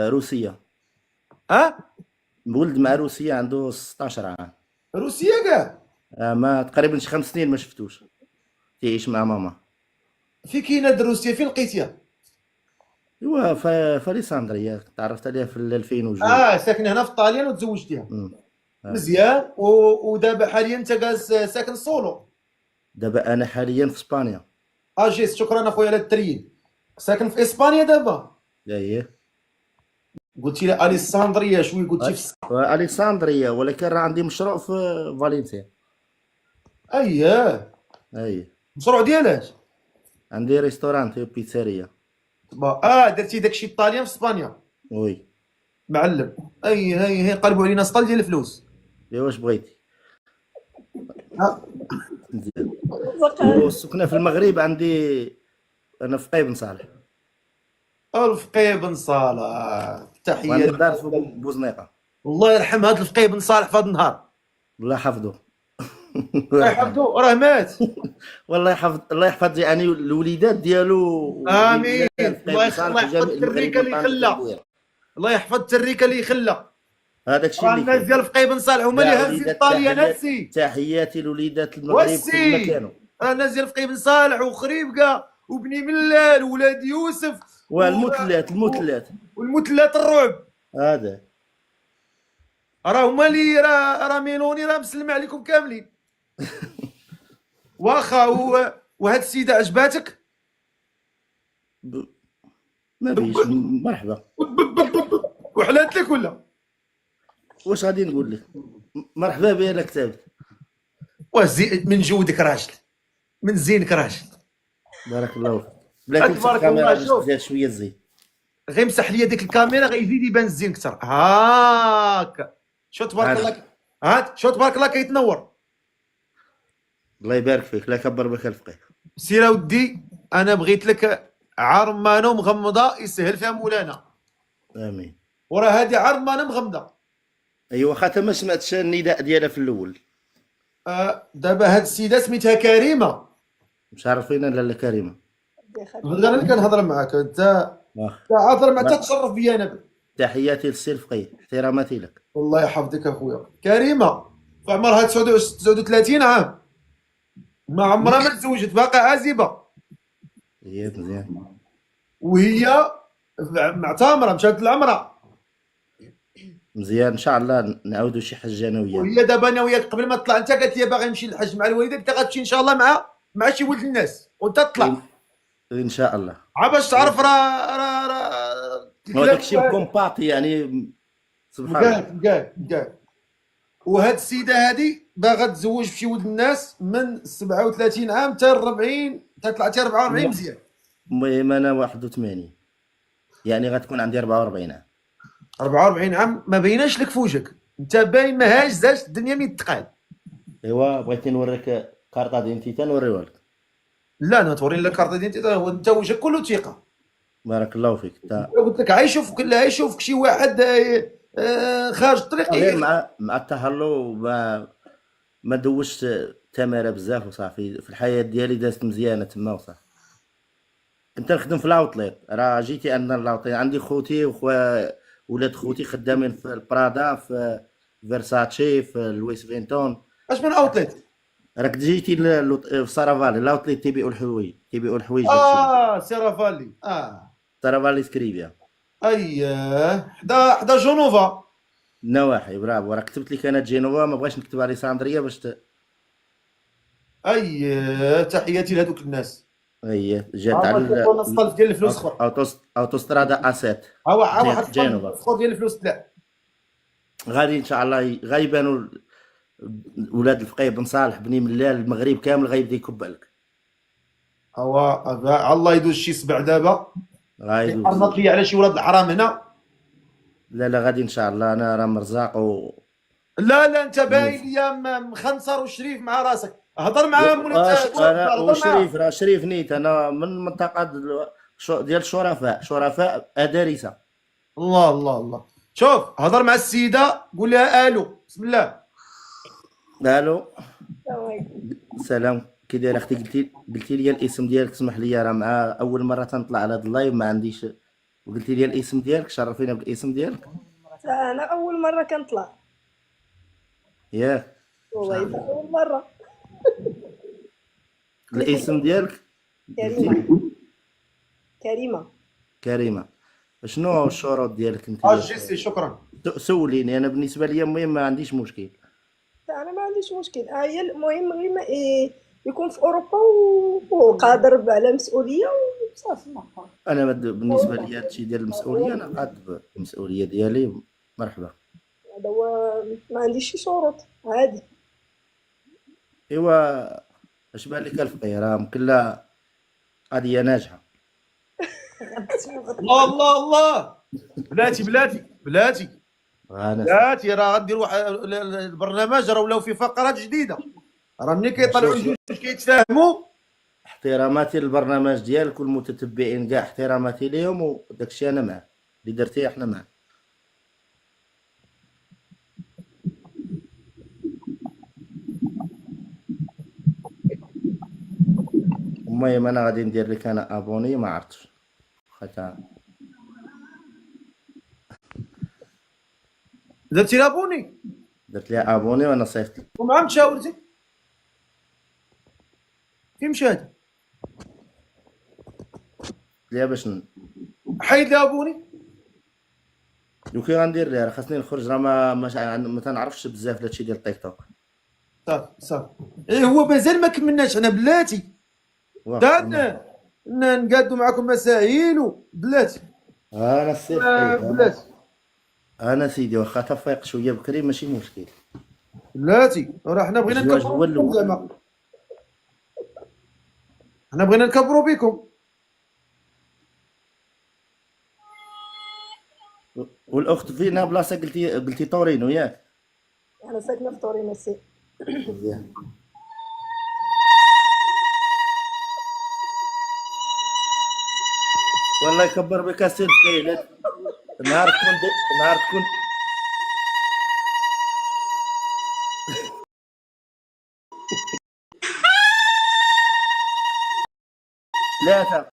[SPEAKER 10] روسيه. ولد مع روسيه عنده 16 عام.
[SPEAKER 1] روسيه كاع؟
[SPEAKER 10] ما تقريبا شي 5 سنين ما شفتوش. تعيش مع ماما.
[SPEAKER 1] في كاينه روسيه؟ فين لقيتيها؟
[SPEAKER 10] ايوا في اليساندريا، تعرفت عليها في 2002.
[SPEAKER 1] ساكنه هنا في طاليان وتزوجتيها. مزيان. ودابا حاليا انت جالس ساكن سولو؟
[SPEAKER 10] دابا انا حاليا في اسبانيا.
[SPEAKER 1] جيس، شكرا اخويا على التريين. ساكن في اسبانيا دابا؟
[SPEAKER 10] اييه.
[SPEAKER 1] قلتي لي اليساندريا شوي، قلتي في
[SPEAKER 10] اليساندريا، ولكن راه عندي مشروع في فالنسيا.
[SPEAKER 1] اييه. مشروع ديالاش؟
[SPEAKER 10] عندي ريستوران في بيتزاريا.
[SPEAKER 1] درتي داكشي الطاليان في اسبانيا؟
[SPEAKER 10] وي
[SPEAKER 1] معلم. هي قلبوا علينا سطل ديال الفلوس.
[SPEAKER 10] واش بغيتي. مزيان.
[SPEAKER 8] زقان.
[SPEAKER 10] والسكنه في المغرب عندي انا في قاي بن صالح.
[SPEAKER 1] الفقيه بن صالح، تحيه.
[SPEAKER 10] وعندي دار في بوزنيقه.
[SPEAKER 1] الله يرحم هذا الفقيه بن صالح في هذا النهار.
[SPEAKER 10] الله يحفظه.
[SPEAKER 1] الله يحفظه، راه مات.
[SPEAKER 10] والله يحفظ، الله يحفظ يعني الوليدات ديالو.
[SPEAKER 1] امين. الله يحفظ التريكه اللي خلى. الله يحفظ التريكه اللي خلى.
[SPEAKER 10] هذاك الشيء اللي
[SPEAKER 1] الناس ديال الفقيه بن صالح هما اللي هازين الطاليه. نفسي
[SPEAKER 10] تحياتي لوليدات المغرب كل مكانوا.
[SPEAKER 1] الناس ديال الفقيه بن صالح وخريبكه وبني ملال وولاد يوسف
[SPEAKER 10] والمثلات
[SPEAKER 1] والمثلات الرعب.
[SPEAKER 10] هذا
[SPEAKER 1] راه هما اللي راه ميلوني راه مسلم عليكم كاملين. واخا وهاد السيده عجباتك؟
[SPEAKER 10] ما بيش. مرحبا.
[SPEAKER 1] وحلات لك ولا
[SPEAKER 10] واش غادي نقول لك؟ مرحبا بها لا كتبت.
[SPEAKER 1] من جودك راجل، من زينك راجل.
[SPEAKER 10] بارك الله فيك. بلاتي
[SPEAKER 1] تبارك الله. شوف
[SPEAKER 10] زاد شويه الزيت.
[SPEAKER 1] غير مسح لي ديك الكاميرا غيزيد يبان الزين اكثر. هاكا شو تبارك الله. شو تبارك الله كيتنور.
[SPEAKER 10] الله يبارك فيك. لا كبر بك الفقيه.
[SPEAKER 1] سير اودي، انا بغيت لك عرمانه مغمضه يسهل فيها مولانا.
[SPEAKER 10] امين.
[SPEAKER 1] وراه هذه عرمانه مغمضه.
[SPEAKER 10] ايوا خاطر ما سمعتش النداء ديالها في الاول.
[SPEAKER 1] دابا هاد السيده سميتها كريمه.
[SPEAKER 10] مش عارفين لاله كريمه.
[SPEAKER 1] انا اللي كنهضر معاك، انت هضر معك تشرف بيا انا.
[SPEAKER 10] تحياتي للسي الفقيه، احتراماتي لك.
[SPEAKER 1] الله يحفظك اخويا. كريمه في عمرها 39 عام، ما عمرها ما تزوجت، باقا عازبه.
[SPEAKER 10] مزيان.
[SPEAKER 1] وهي معتمره، مشات للعمره.
[SPEAKER 10] مزيان. ان شاء الله نعاودوا شي حجه انا وياك.
[SPEAKER 1] وهي دابا ناويه قبل ما تطلع، انت قالت لي باغي نمشي للحج مع الوالده، انت غتمشي ان شاء الله مع شي ولد الناس وانت تطلع
[SPEAKER 10] ان شاء الله.
[SPEAKER 1] باش تعرف راه
[SPEAKER 10] هذاك الشيء بكومباطي يعني. سبحان الله.
[SPEAKER 1] قال وهاد السيده هادي باغا تزوج بشي ولد الناس من 37 عام حتى 40 تطلع حتى 44. مزيان.
[SPEAKER 10] المهم انا 81 يعني غتكون عندي 44 عام.
[SPEAKER 1] 44 عام ما بايناش لك في وجهك، انت باين ما هاجزاش الدنيا من الثقال.
[SPEAKER 10] ايوا بغيتي نوريك كارطه دينتيتي نوريوها لك.
[SPEAKER 1] لا انا توريني لك كارطه دينتيتي، انت وجهك كله ثقه.
[SPEAKER 10] بارك الله فيك.
[SPEAKER 1] قلت لك عايشوفك شي واحد خارج الطريق.
[SPEAKER 10] غير مع التهرلو ما دوشت تماره بزاف وصافي. في الحياه ديالي دازت مزيانه تما وصافي. كنت نخدم في لاوتليت. راه جيتي عندنا لاوتليت، عندي خوتي ولاد خوتي خدامين في البرادا في فيرساتشي، في لويس فينتون.
[SPEAKER 1] اش من اوتليت؟
[SPEAKER 10] راك جيتي في سارافالي لاوتليت تيبيعوا الحوايج داكشي.
[SPEAKER 1] سيرافالي
[SPEAKER 10] سارافالي سكريبيا
[SPEAKER 1] اييه حدا جنوفا.
[SPEAKER 10] النواحي. برافو، راه كتبت لك انا جينوفا، ما بغيتش نكتب اليساندريا باش
[SPEAKER 1] اييه تحياتي لهذوك الناس.
[SPEAKER 10] هي جات
[SPEAKER 1] ها
[SPEAKER 10] على
[SPEAKER 1] هو نص طلف ديال الفلوس اخر.
[SPEAKER 10] اوتوسترادا اسات.
[SPEAKER 1] ها واحد
[SPEAKER 10] جينوفا.
[SPEAKER 1] اخر ديال الفلوس طلع.
[SPEAKER 10] غادي ان شاء الله غيبانوا ولاد الفقيه بن صالح بني ملال، المغرب كامل غيبدا يكب عليك.
[SPEAKER 1] الله يدوز شي سبع دابا.
[SPEAKER 10] غايدوز.
[SPEAKER 1] حرنط لي على شي ولاد الحرام هنا.
[SPEAKER 10] لا غادي ان شاء الله، انا راه مرزاق
[SPEAKER 1] لا انت باين ليا مخنصر وشريف مع راسك. هضر مع مولات
[SPEAKER 10] انا وشريف، راه شريف نيت، انا من منطقه ديال شرفاء ادارسه.
[SPEAKER 1] الله شوف هضر مع السيده قول لها الو بسم الله.
[SPEAKER 10] الو سلام، كي داير اختي؟ قلتي لي الاسم ديالك، اسمح لي راه مع اول مره تنطلع على هذا اللايف ما عنديش. قلتي لي الاسم ديالك، شرفينا بالاسم ديالك.
[SPEAKER 7] انا اول مره كنطلع.
[SPEAKER 10] ياك
[SPEAKER 7] والله اول مره.
[SPEAKER 10] الاسم ديالك؟
[SPEAKER 7] كريمه.
[SPEAKER 10] شنو الشروط ديالك انت؟
[SPEAKER 1] جيسي شكرا.
[SPEAKER 10] سوليني انا، بالنسبه لي المهم ما عنديش مشكل.
[SPEAKER 7] انا ما عنديش مشكل، هي المهم غير يكون في اوروبا وقادر على مسؤوليه وصافي.
[SPEAKER 10] انا بالنسبه لي هادشي ديال المسؤوليه انا قاد المسؤوليه ديالي، مرحبا.
[SPEAKER 7] هذا هو، ما عنديش شي شروط عادي.
[SPEAKER 10] ايوا اش بان لك الفقيه؟ راه يمكن لا قضيه ناجحه.
[SPEAKER 1] الله بلاتي
[SPEAKER 10] غانا
[SPEAKER 1] راه غدير واحد البرنامج، راه ولاو فيه فقرات جديده، راه ملي كيطلعوا جوج كيتفاهموا.
[SPEAKER 10] احتراماتي للبرنامج ديالك والمتتبعين كاع، احتراماتي ليهم، وداكشي انا معاه، اللي درتيه احنا معاه. المهم انا غادي ندير لك انا ابوني، ما عرفتش خاطر
[SPEAKER 1] درتي لابوني.
[SPEAKER 10] درت لي ابوني وانا صيفط لك.
[SPEAKER 1] ومع مشاورتي فين مشى هذا؟
[SPEAKER 10] ليها باش
[SPEAKER 1] حيد لابوني.
[SPEAKER 10] لو كي غندير ليها، راه خاصني نخرج، راه ما تنعرفش بزاف داكشي ديال التيك توك.
[SPEAKER 1] صافي هو مازال ما كملناش انا بلاتي. نقادو معكم مسائل بلاتي.
[SPEAKER 10] انا السيد
[SPEAKER 1] بلاتي
[SPEAKER 10] انا سيدي، واخا تفيق شويه بكري ماشي مشكل.
[SPEAKER 1] بلاتي راه حنا بغينا نكبروا بكم، زعما حنا بغينا نكبروا بكم.
[SPEAKER 10] والاخت فينا بلاصه قلتي طورينو ياك؟
[SPEAKER 7] انا ساكنه في تورينو سي.
[SPEAKER 10] مزيان. والله يكبر بك السيد كاين نهار تكون ثلاثة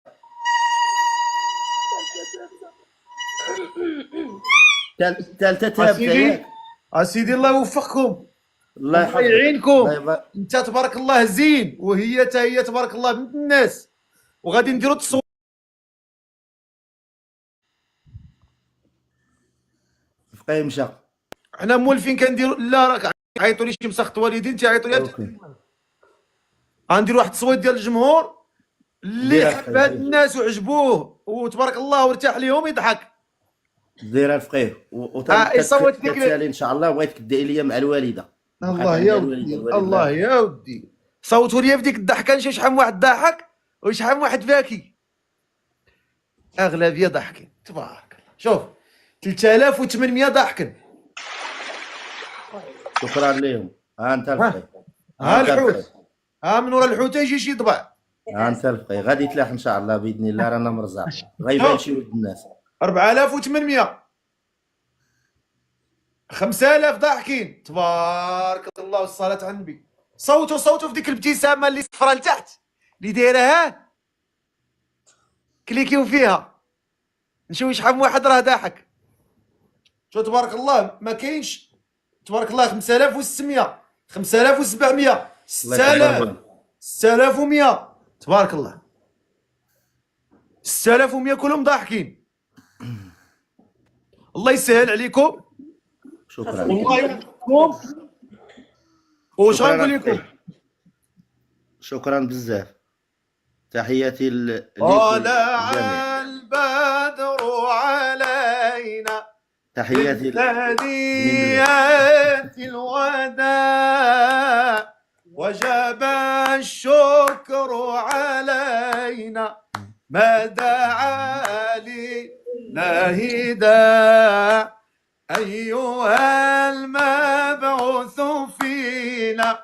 [SPEAKER 10] ثالثة ثابتة ياك؟
[SPEAKER 1] اسيدي الله يوفقكم،
[SPEAKER 10] الله
[SPEAKER 1] الله
[SPEAKER 10] يحفظك،
[SPEAKER 1] يعينكم. انت تبارك الله زين، وهي حتى هي تبارك الله بنت الناس، وغادي نديروا تصوير.
[SPEAKER 10] فقيه مشى.
[SPEAKER 1] حنا مولفين كنديروا، لا راك عيطوا لي شي مسخط والدين تيعيطوا لي. غندير واحد التصويت ديال الجمهور اللي حب هاد الناس وعجبوه وتبارك الله وارتاح ليهم يضحك.
[SPEAKER 10] ديرها الفقيه
[SPEAKER 1] يصوت ديك
[SPEAKER 10] ان شاء الله، بغيتك ديري ليا مع الوالده.
[SPEAKER 1] الله يا ودي، الله يا ودي، صوتوا لي في ديك الضحكه، نشوف شحال من واحد ضاحك وشحال من واحد باكي. اغلبيه ضحكين تبارك الله. شوف 3800 ضاحكين.
[SPEAKER 10] شكرا لهم. ها انت الفقيه،
[SPEAKER 1] ها الحوت، ها من ورا الحوت يجي شي ضبع.
[SPEAKER 10] ها انت الفقيه غادي تلاح ان شاء الله باذن الله، رانا مرزاق، غيبان شي ولد الناس.
[SPEAKER 1] 4800 5000 ضاحكين تبارك الله والصلاه على النبي. صوتوا في ديك الابتسامه اللي صفرا لتحت اللي دايرها، كليكيو فيها نشوف شحال من واحد راه ضاحك. شو تبارك الله، ما كاينش تبارك الله 5600 5700
[SPEAKER 10] الله
[SPEAKER 1] 6000
[SPEAKER 10] يكبر.
[SPEAKER 1] 6100 تبارك الله 6100 كلهم ضاحكين. الله يسهل عليكم
[SPEAKER 10] شكرا.
[SPEAKER 1] والله يحفظكم. واش
[SPEAKER 10] شكراً
[SPEAKER 1] غنقول لكم؟
[SPEAKER 10] أخي. شكرا بزاف. تحياتي ليكم
[SPEAKER 1] طلع
[SPEAKER 10] جميعا.
[SPEAKER 1] البدر علينا
[SPEAKER 10] تحياتي
[SPEAKER 1] ثنيات الوداع وجب الشكر علينا ما دعا لله داع أيها المبعوث فينا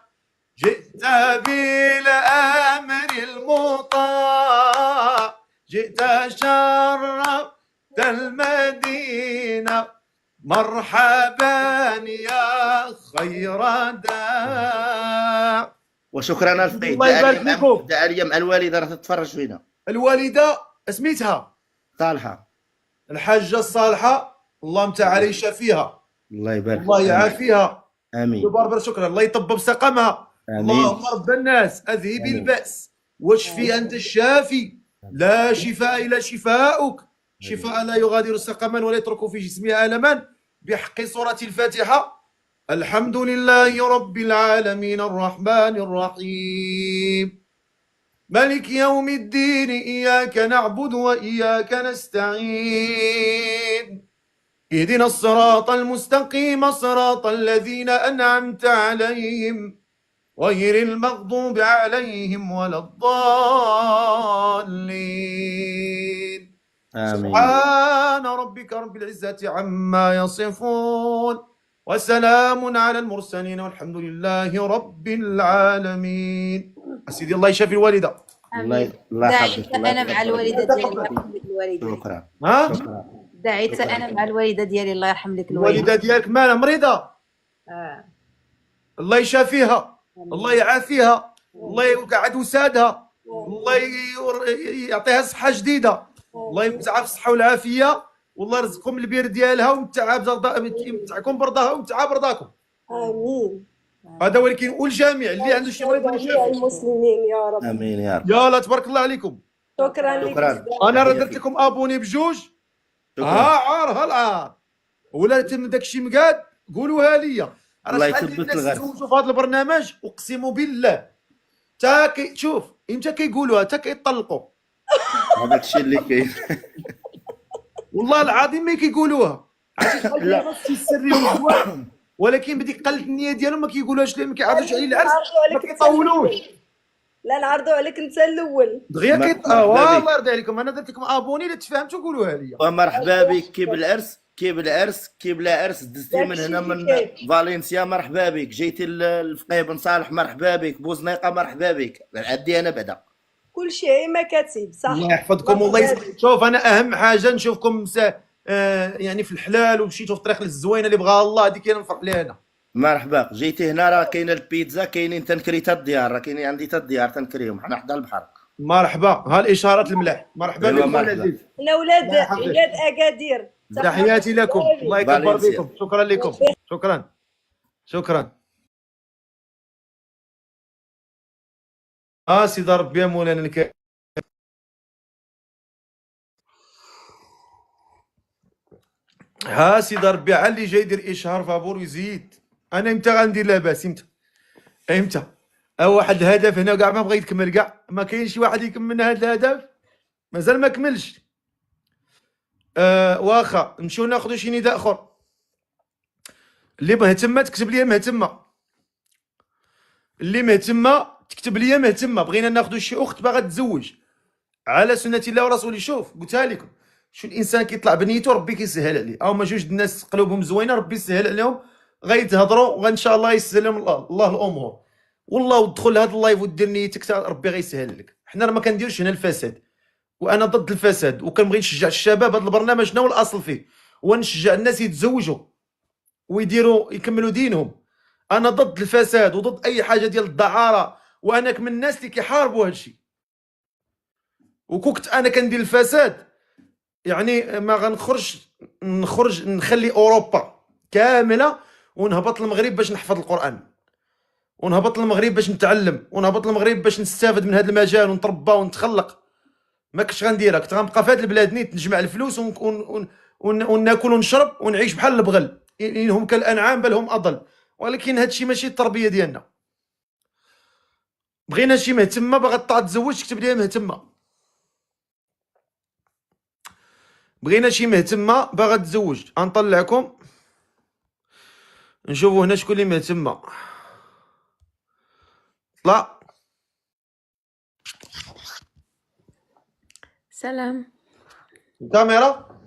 [SPEAKER 1] جئت بالأمر المطاع جئت شرفت المدينة مرحبا يا خير داع.
[SPEAKER 10] وشكرا الفقيه.
[SPEAKER 1] الله يبارك فيكم.
[SPEAKER 10] دعا لي مع الوالده راه تتفرج فينا.
[SPEAKER 1] الوالدة سميتها
[SPEAKER 10] صالحه.
[SPEAKER 1] الحاجة الصالحة اللهم تعالى يشافيها
[SPEAKER 10] الله يبارك.
[SPEAKER 1] الله يعافيها.
[SPEAKER 10] امين.
[SPEAKER 1] باربر شكرا. الله يطبب سقمها.
[SPEAKER 10] آمين.
[SPEAKER 1] اللهم رب الناس اذهبي
[SPEAKER 10] آمين.
[SPEAKER 1] البأس واشفي انت الشافي لا شفاء الا شفاؤك شفاء لا يغادر سقما ولا يترك في جسمه الما بحق سورة الفاتحة. الحمد لله رب العالمين الرحمن الرحيم مالك يوم الدين إياك نعبد وإياك نستعين اهدنا الصراط المستقيم صراط الذين أنعمت عليهم غير المغضوب عليهم ولا الضالين.
[SPEAKER 10] آمين.
[SPEAKER 1] سبحان ربك رب العزة عما يصفون وسلام على المرسلين والحمد لله رب العالمين. سيدي الله يشافي الوالدة.
[SPEAKER 10] الله
[SPEAKER 8] دعيت
[SPEAKER 10] يحفظك.
[SPEAKER 8] انا مع الوالده ديالي الله يرحم لك الوالده.
[SPEAKER 10] شكرا.
[SPEAKER 1] ها
[SPEAKER 10] شكرا.
[SPEAKER 8] دعيت انا مع الوالده ديالي الله يرحم لك الوالده.
[SPEAKER 1] الوالدة ديالك مالها مريضة الله يشافيها الله يعافيها الله يقعد وسادها الله يعطيها صحة جديدة الله يمتعها بالصحة والعافية والله يرزقكم البير ديالها ويمتعكم برضاها ويمتعها برضاكم.
[SPEAKER 7] امين.
[SPEAKER 1] هذا هو اللي كنقول الجميع اللي عنده شي مريض
[SPEAKER 7] جميع
[SPEAKER 1] يشافي.
[SPEAKER 7] المسلمين يا رب.
[SPEAKER 10] امين يا رب.
[SPEAKER 1] يلا تبارك الله عليكم.
[SPEAKER 7] شكرا لك
[SPEAKER 10] شكراً.
[SPEAKER 7] بزاف.
[SPEAKER 1] انا راه درت لكم ابوني بجوج
[SPEAKER 10] شكرا.
[SPEAKER 1] عار العار ولا تم داكشي مقاد قولوها ليا.
[SPEAKER 10] الله
[SPEAKER 1] راه شحال ديال
[SPEAKER 10] يثبت
[SPEAKER 1] الناس
[SPEAKER 10] الغرس.
[SPEAKER 1] تزوجوا في هذا البرنامج اقسم بالله تا شوف امتى كيقولوها تا كيطلقوا
[SPEAKER 10] هذاك الشيء اللي كاين.
[SPEAKER 1] والله العظيم ما كيقولوها عرفتي شحال
[SPEAKER 10] لا.
[SPEAKER 1] ديال الناس تيسريو الزواج ولكن بديك قلة النية ديالهم ما كيقولوهاش ليه ما كيعرفوش عليه العرس ما كيطولوش
[SPEAKER 7] لا نعرضوا عليك انت الاول.
[SPEAKER 1] دغيا
[SPEAKER 10] مرحبا
[SPEAKER 1] والله
[SPEAKER 10] بك.
[SPEAKER 1] يرضي عليكم انا درت لكم ابوني الا تفهمتوا قولوها ليا.
[SPEAKER 10] ومرحبا بك. كي بالعرس كي بالعرس كي بلا عرس دزتي من
[SPEAKER 7] داكشي
[SPEAKER 10] هنا
[SPEAKER 7] اللي
[SPEAKER 10] من
[SPEAKER 7] كاين.
[SPEAKER 10] فالنسيا مرحبا بك. جيتي الفقيه بن صالح مرحبا بك. بوزنيقه مرحبا بك. عدي انا بعدا.
[SPEAKER 7] كل شيء ما كاتب صح.
[SPEAKER 1] الله يحفظكم والله شوف انا اهم حاجه نشوفكم يعني في الحلال ومشيتوا في الطريق الزوينه اللي بغاها الله هذيك انا نفرح لها انا.
[SPEAKER 10] مرحبا. جيتي هنا راه كاينه البيتزا كاينين تنكري تا الديار راه كاينين عندي تا الديار تنكريهم حنا حدا البحر.
[SPEAKER 1] مرحبا ها الاشارات الملاح مرحبا
[SPEAKER 10] أيوة،
[SPEAKER 1] بكم
[SPEAKER 10] مرحبا.
[SPEAKER 1] العزيز.
[SPEAKER 7] احنا ولاد
[SPEAKER 1] الله يحفظك.
[SPEAKER 7] ولاد اكادير.
[SPEAKER 1] تحياتي لكم الله يكبر
[SPEAKER 10] فالنسيا.
[SPEAKER 1] بكم شكرا لكم شكرا شكرا. سيدي ربي يا مولانا الكريم. سيدي ربي علي جاي يدير اشهار فابور ويزيد. انا امتى غندير لاباس امتى واحد الهدف هنا كاع ما بغا يكمل كاع ما كاينش شي واحد يكمل هذا الهدف مازال ما كملش. واخا نمشيو ناخذ شي نداء اخر اللي مهتمه تكتب لي مهتمه اللي مهتمه تكتب لي مهتمه. بغينا ناخذ شي اخت باغا تتزوج على سنه الله ورسوله. شوف قلتها لكم شو الانسان كيطلع بنيته ربي كيسهل عليه. او ما جوج الناس قلوبهم زوينه ربي يسهل عليهم غيتهضروا وان شاء الله يسهل لهم الله الامور. والله ودخل لهذا اللايف ودير نيتك ربي غيسهل لك. حنا راه ما كنديروش هنا الفساد وانا ضد الفساد وكنبغي نشجع الشباب. هذا البرنامج شنو الاصل فيه ونشجع الناس يتزوجوا ويديروا يكملوا دينهم. انا ضد الفساد وضد اي حاجه ديال الدعاره وانا من الناس اللي كيحاربوا هذا الشيء. وكنت انا كندير الفساد يعني ما غنخرج نخلي اوروبا كامله ونهبط للمغرب باش نحفظ القران، ونهبط للمغرب باش نتعلم، ونهبط للمغرب باش نستافد من هذا المجال ونتربى ونتخلق. ما كنتش غنديرها، كنت غنبقى في هذه البلاد نيت نجمع الفلوس وناكل ونشرب ونعيش بحال البغل، انهم كالانعام بل هم اضل. ولكن هذا الشيء ماشي التربيه ديالنا. بغينا شي مهتمه باغا تطلع تزوج تكتب ليها مهتمه، بغينا شي مهتمه باغا تزوج غنطلعكم نشوفوا هنا شكون اللي مهتمه. طلع
[SPEAKER 6] سلام.
[SPEAKER 1] الكاميرا.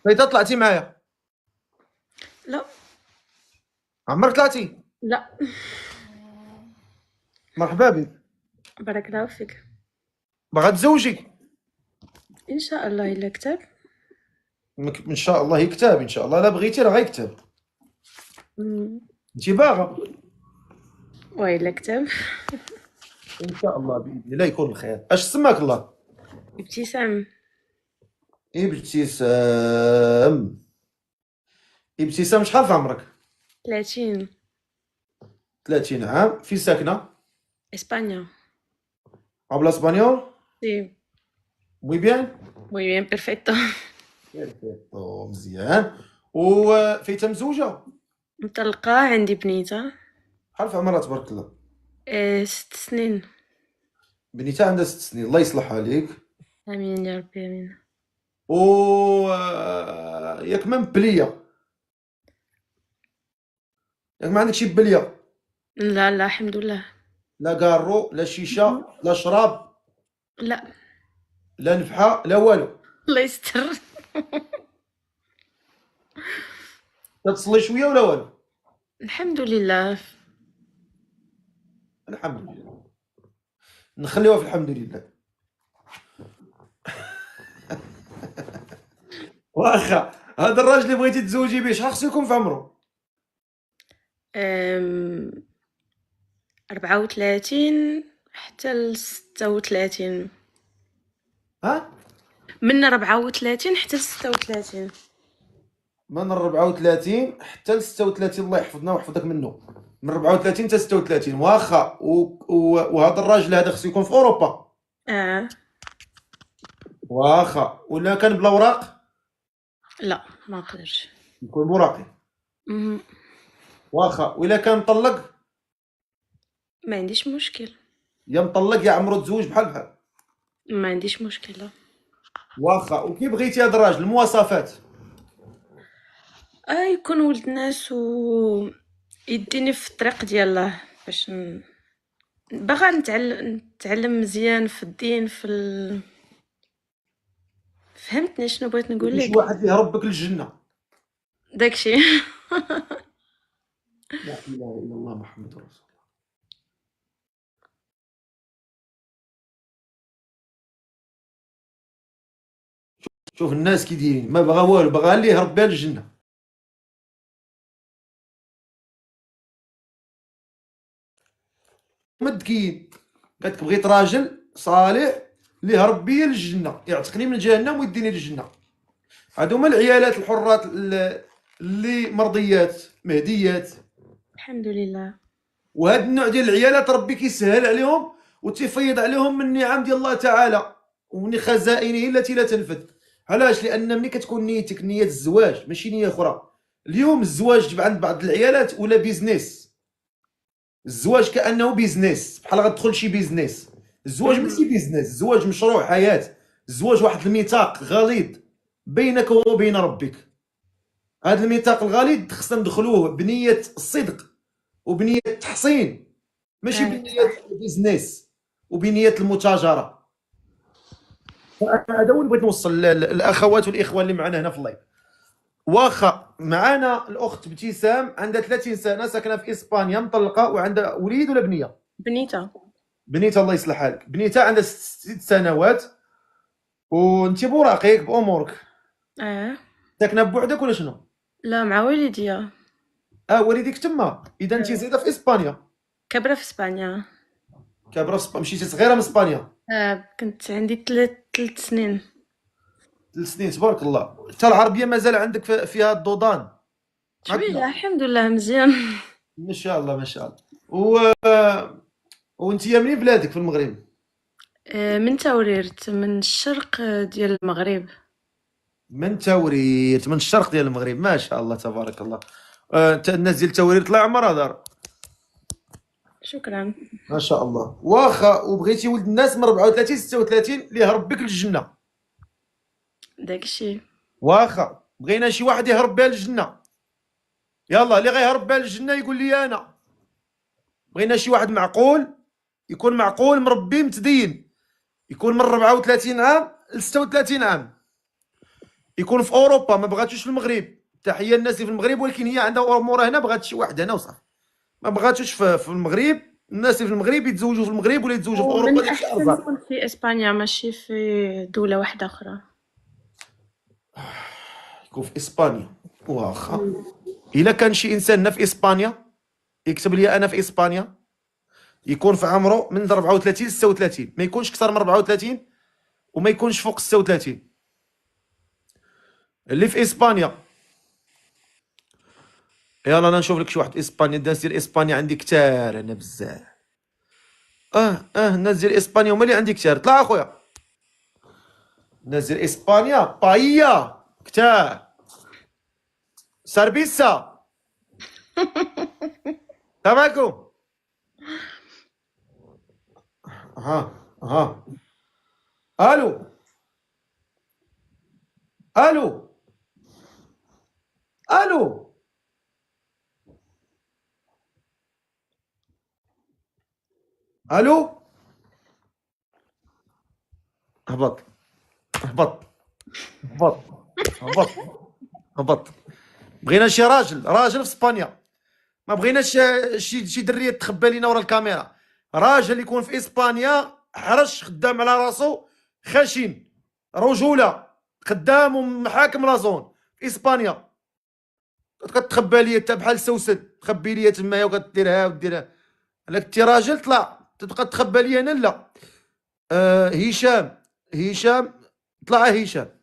[SPEAKER 1] فايته طلعتي معايا؟
[SPEAKER 6] لا
[SPEAKER 1] عمرك طلعتي؟
[SPEAKER 6] لا.
[SPEAKER 1] مرحبا بك.
[SPEAKER 6] بارك الله فيك.
[SPEAKER 1] باغا تزوجي؟
[SPEAKER 6] ان شاء الله الا كتب.
[SPEAKER 1] ان شاء الله يكتب، ان شاء الله لا بغيتي راه غيكتب. انت باغا؟
[SPEAKER 6] والا كتب.
[SPEAKER 1] ان شاء الله باذن الله يكون الخير. اش سماك الله؟
[SPEAKER 6] ابتسام.
[SPEAKER 1] ابتسام. ابتسام شحال في عمرك؟
[SPEAKER 6] 30.
[SPEAKER 1] 30 عام. فين ساكنه؟
[SPEAKER 6] اسبانيا.
[SPEAKER 1] habla español؟
[SPEAKER 6] سي.
[SPEAKER 1] muy bien.
[SPEAKER 6] muy bien perfecto.
[SPEAKER 1] perfecto مزيان. وفايته مزوجه؟
[SPEAKER 6] مطلقة، عندي بنيتة.
[SPEAKER 1] شحال في عمرها تبارك الله؟
[SPEAKER 6] 6 سنين.
[SPEAKER 1] بنيتها عندها 6 سنين، الله يصلحها ليك.
[SPEAKER 6] امين يا ربي امين.
[SPEAKER 1] ياك ما مبليه؟ ياك ما عندك شي بليه؟
[SPEAKER 6] لا لا الحمد لله.
[SPEAKER 1] لا كارو لا شيشه لا شراب
[SPEAKER 6] لا.
[SPEAKER 1] لا نفحه لا والو؟
[SPEAKER 6] الله يستر.
[SPEAKER 1] تتصلي شويه ولا والو؟
[SPEAKER 6] الحمد لله.
[SPEAKER 1] الحمد لله، نخليوها في الحمد لله. واخا هذا الراجل اللي بغيتي تزوجي به شحال خصو يكون في عمره؟
[SPEAKER 6] 34 حتى ل 36.
[SPEAKER 1] ها؟
[SPEAKER 6] من 34 حتى ل 36.
[SPEAKER 1] من 34 حتى ل 36، الله يحفظنا ويحفظك منه. من 34 حتى 36 واخا. وهذا الراجل هذا خصو يكون في اوروبا؟ واخا. ولا كان بلا اوراق؟
[SPEAKER 6] لا ما نقدرش.
[SPEAKER 1] يكون بوراقي. واخا. ولا كان مطلق؟
[SPEAKER 6] ما عنديش مشكل.
[SPEAKER 1] يا مطلق يا عمرو تزوج بحال بحال.
[SPEAKER 6] ما عنديش مشكلة.
[SPEAKER 1] واخا. وكي بغيتي هذا الراجل المواصفات؟
[SPEAKER 6] يكون ولد ناس و يديني في الطريق ديالله باش باغا نتعلم مزيان في الدين فهمتني شنو بغيت نقول
[SPEAKER 1] شي
[SPEAKER 6] لك؟
[SPEAKER 1] واحد اللي يهربك للجنه.
[SPEAKER 6] داكشي.
[SPEAKER 1] لا اله الا الله محمد رسول الله. شوف الناس كي دايرين، ما بغا والو، بغا اللي يهرب بها للجنه. مدكين قالت لك بغيت راجل صالح اللي يهرب بيا للجنه، يعتقني من جهنم ويديني للجنه. هادو هما العيالات الحرات اللي مرضيات مهديات.
[SPEAKER 6] الحمد لله.
[SPEAKER 1] وهاد النوع ديال العيالات ربي كيسهل عليهم وتيفيض عليهم من نعم ديال الله تعالى ومن خزائنه التي لا تنفد. علاش؟ لان ملي كتكون نيتك نيه الزواج ماشي نيه اخرى. اليوم الزواج عند بعض العيالات ولا بيزنس. الزواج كانه بيزنس، بحال غتدخل شي بيزنس. الزواج ماشي بيزنس، الزواج مشروع حياه. الزواج واحد الميثاق غليظ بينك وبين ربك. هذا الميثاق الغليظ خصنا ندخلوه بنيه الصدق وبنيه التحصين، ماشي بنيه البيزنس وبنيه المتاجره. هذا هو اللي بغيت نوصل للاخوات والاخوان اللي معنا هنا في اللايف. واخا معنا الاخت ابتسام عندها 30 سنه، ساكنه في اسبانيا، مطلقه وعندها وليد ولا بنيه؟
[SPEAKER 6] بنيتة.
[SPEAKER 1] بنيتها الله يصلح حالك. بنيتها عندها 6 سنوات وانت بوراقيك بامورك. ساكنه بوحدك ولا شنو؟
[SPEAKER 6] لا مع والديا.
[SPEAKER 1] والديك تما؟ اذا انت زايده في اسبانيا.
[SPEAKER 6] كبرة في اسبانيا.
[SPEAKER 1] كابره في اسبانيا، مشيتي صغيره من اسبانيا؟
[SPEAKER 6] كنت عندي 3 سنين.
[SPEAKER 1] 3 سنين تبارك الله. حتى العربيه مازال عندك فيها الضودان.
[SPEAKER 6] شويه الحمد لله مزيان.
[SPEAKER 1] ما شاء الله ما شاء الله. وانت منين بلادك في المغرب؟
[SPEAKER 6] من توريرت من الشرق ديال المغرب.
[SPEAKER 1] من توريت من الشرق ديال المغرب، ما شاء الله تبارك الله. الناس ديال التورير طلع عمرها دار.
[SPEAKER 6] شكرا.
[SPEAKER 1] ما شاء الله. واخا وبغيتي ولد الناس من 34 36 اللي يهرب بك للجنه.
[SPEAKER 6] داكشي.
[SPEAKER 1] واخا بغينا شي واحد يهرب بها للجنه، يلا اللي غيهرب بها للجنه يقول لي انا. بغينا شي واحد معقول، يكون معقول مربي متدين، يكون من 34 عام ل 36 عام، يكون في اوروبا، ما بغاتوش في المغرب. تحيه للناس اللي في المغرب، ولكن هي عندها امورها هنا، بغات شي واحد هنا وصافي. ما بغاتوش في المغرب. الناس اللي في المغرب يتزوجوا في المغرب ولا يتزوجوا في اوروبا.
[SPEAKER 6] من
[SPEAKER 1] داكشي
[SPEAKER 6] احسن
[SPEAKER 1] افضل.
[SPEAKER 6] يكون في اسبانيا ماشي في دوله واحده اخرى.
[SPEAKER 1] يكون في اسبانيا. واخا الا كان شي انسان هنا في اسبانيا يكتب لي انا في اسبانيا، يكون في عمره من 34 ل 36، ما يكونش اكثر من 34 وما يكونش فوق 36. اللي في اسبانيا يلا انا نشوف لك شي واحد في اسبانيا. الناس ديال اسبانيا عندي كتار انا بزاف. الناس ديال اسبانيا هما اللي عندي كتار. طلع اخويا. الناس ديال اسبانيا بايا كتار. ساربيسا. تماكم. الو الو الو الو. هبط هبط هبط هبط هبط. بغينا شي راجل في اسبانيا، ما بغيناش شي دريه تخبى لينا ورا الكاميرا. راجل يكون في اسبانيا حرش، خدام على راسو، خشن، رجوله، خدام ومحاكم لازون في اسبانيا. كتخبى ليا انت بحال السوسن، تخبي ليا تمايا وكديرها وديرها. الا كنتي راجل طلع، تبقى تخبى ليا انا لا. هشام طلع. هشام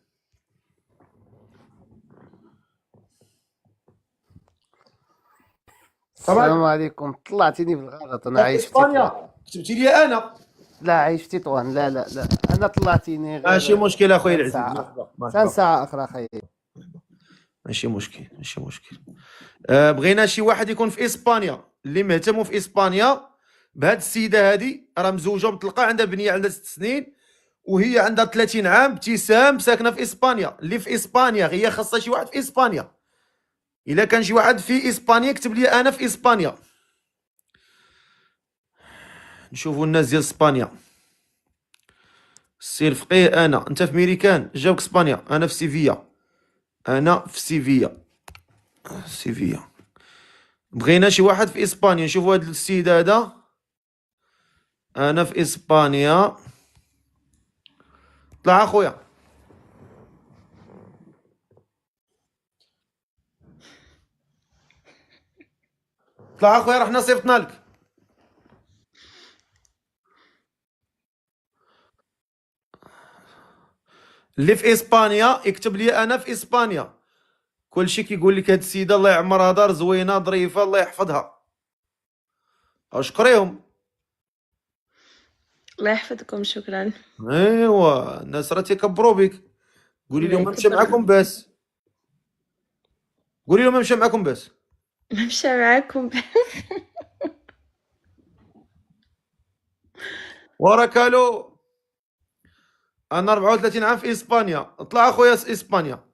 [SPEAKER 11] السلام عليكم. طلعتيني بالغلط، انا عايش في تطوان.
[SPEAKER 1] اسبانيا كتبتي لي انا.
[SPEAKER 11] لا عايش في تطوان. لا لا لا، انا طلعتيني غير
[SPEAKER 1] ماشي مشكل اخويا
[SPEAKER 11] غير
[SPEAKER 1] العزيز.
[SPEAKER 11] ساعة.
[SPEAKER 1] مرحبا.
[SPEAKER 11] كان ساعة اخرى اخي.
[SPEAKER 1] ماشي مشكل. بغينا شي واحد يكون في اسبانيا، اللي مهتم في اسبانيا بهاد السيده هادي. راه مزوجه مطلقه، عندها بنيه عندها 6 سنين، وهي عندها 30 عام. ابتسام ساكنه في اسبانيا. اللي في اسبانيا هي خاصها شي واحد في اسبانيا. الا كان شي واحد في اسبانيا يكتب لي انا في اسبانيا. نشوفوا الناس ديال اسبانيا. السي الفقيه انا. انت في ميريكان، جاوك اسبانيا. انا في سيفيا. بغينا شي واحد في اسبانيا. نشوفوا هاد السيد هذا. انا في اسبانيا. طلع اخويا. طلع اخويا، رحنا صيفطنا لك. اللي في اسبانيا يكتب لي انا في اسبانيا. كلشي كيقول لك هاد السيده الله يعمرها دار، زوينه ظريفه، الله يحفظها. اشكريهم.
[SPEAKER 6] الله يحفظكم. شكرا.
[SPEAKER 1] ايوا الناس راه تيكبروا بك. قولي لهم ما مشى معاكم باس. قولي لهم ما مشى معاكم باس.
[SPEAKER 6] مشى معاكم.
[SPEAKER 1] وركالو. انا 34 عام في اسبانيا. اطلع اخويا اسبانيا.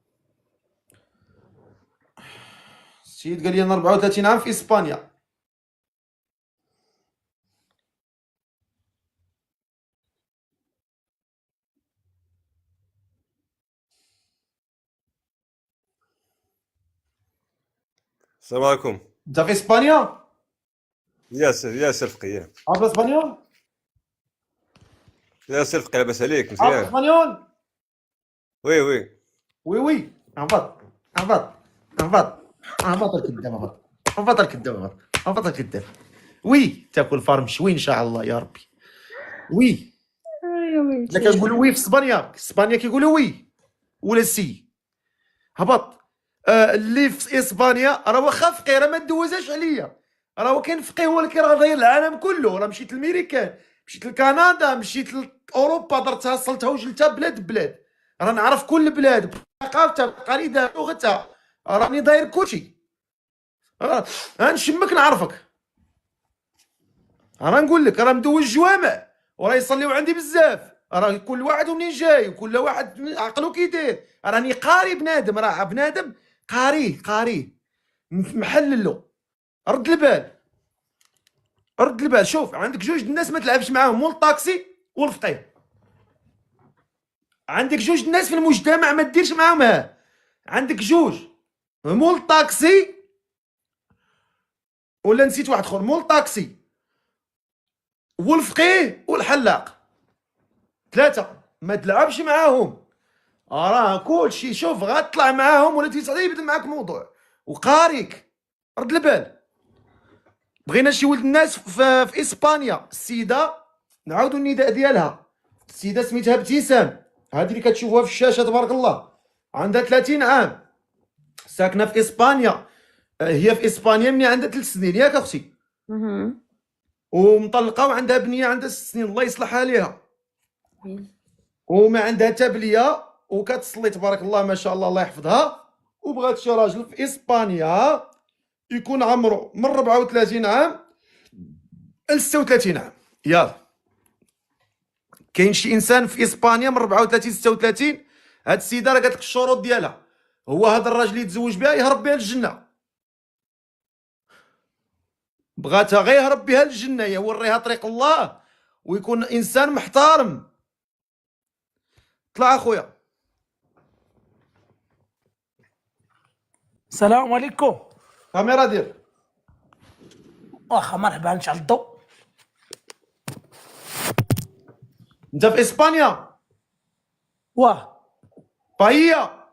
[SPEAKER 1] السيد قال لي انا 34 عام في اسبانيا.
[SPEAKER 12] السلام عليكم.
[SPEAKER 1] انت في اسبانيا؟
[SPEAKER 12] ياسر فقيه.
[SPEAKER 1] عارف اسبانيول؟
[SPEAKER 12] ياسر فقيه، لاباس عليك؟
[SPEAKER 1] عارف
[SPEAKER 12] مزيان.
[SPEAKER 1] اسبانيول؟
[SPEAKER 12] وي
[SPEAKER 1] وي هبط الكذاب. هبط الكذاب. وي تاكل فارم شوي ان شاء الله يا ربي. وي. لا كنقولوا وي في اسبانيا كيقولوا وي. ولا السي هبط. اللي في اسبانيا راه واخا فقيه راه ما دوزاش عليا، راه كاين فقيه هو اللي كيغير العالم كله. راه مشيت للميريكان، مشيت لكندا، مشيت لاوروبا، درتها صلتها وجلتها بلاد بلاد. راه نعرف كل بلاد بثقافتها بتقاليدها بلغتها، راني داير كلشي. نشمك نعرفك، راه نقول لك راه مدوز جوامع وراه يصليو عندي بزاف. راه كل واحد ومنين جاي وكل واحد عقلو كي داير. راني قاري بنادم، راه بنادم قاريه محللو. رد البال، رد البال. شوف عندك جوج الناس ما تلعبش معاهم، مول الطاكسي والفقيه. عندك جوج الناس في المجتمع ما ديرش معاهم. عندك جوج، مول الطاكسي ولا نسيت واحد اخر، مول الطاكسي والفقيه والحلاق. 3 ما تلعبش معاهم، راه كلشي. شوف غتطلع معاهم ولا تيصعب يبدا معاك موضوع وقاريك. رد البال. بغينا شي ولد الناس في اسبانيا، السيده نعاودوا النداء ديالها، السيده سميتها ابتسام، هذه اللي كتشوفوها في الشاشه تبارك الله، عندها 30 عام، ساكنه في اسبانيا. هي في اسبانيا من عندها 3 سنين ياك اختي، ومطلقه وعندها بنيه عندها 6 سنين، الله يصلحها ليها. وما عندها حتى بليه وكتصلي تبارك الله ما شاء الله، الله يحفظها. وبغات شي راجل في اسبانيا يكون عمره من 34 عام ل 36 عام. يلا كاين شي انسان في اسبانيا من 34 36، هاد السيده راه قالت لك الشروط ديالها، هو هذا الراجل اللي يتزوج بها يهرب بها للجنه. بغاتها غير يهرب بها للجنه، يوريها طريق الله ويكون انسان محترم. طلع اخويا.
[SPEAKER 13] السلام عليكم.
[SPEAKER 1] كاميرا دير.
[SPEAKER 13] واخا مرحبا، نشعل الضوء.
[SPEAKER 1] انت في اسبانيا؟
[SPEAKER 13] واه
[SPEAKER 1] باهيا.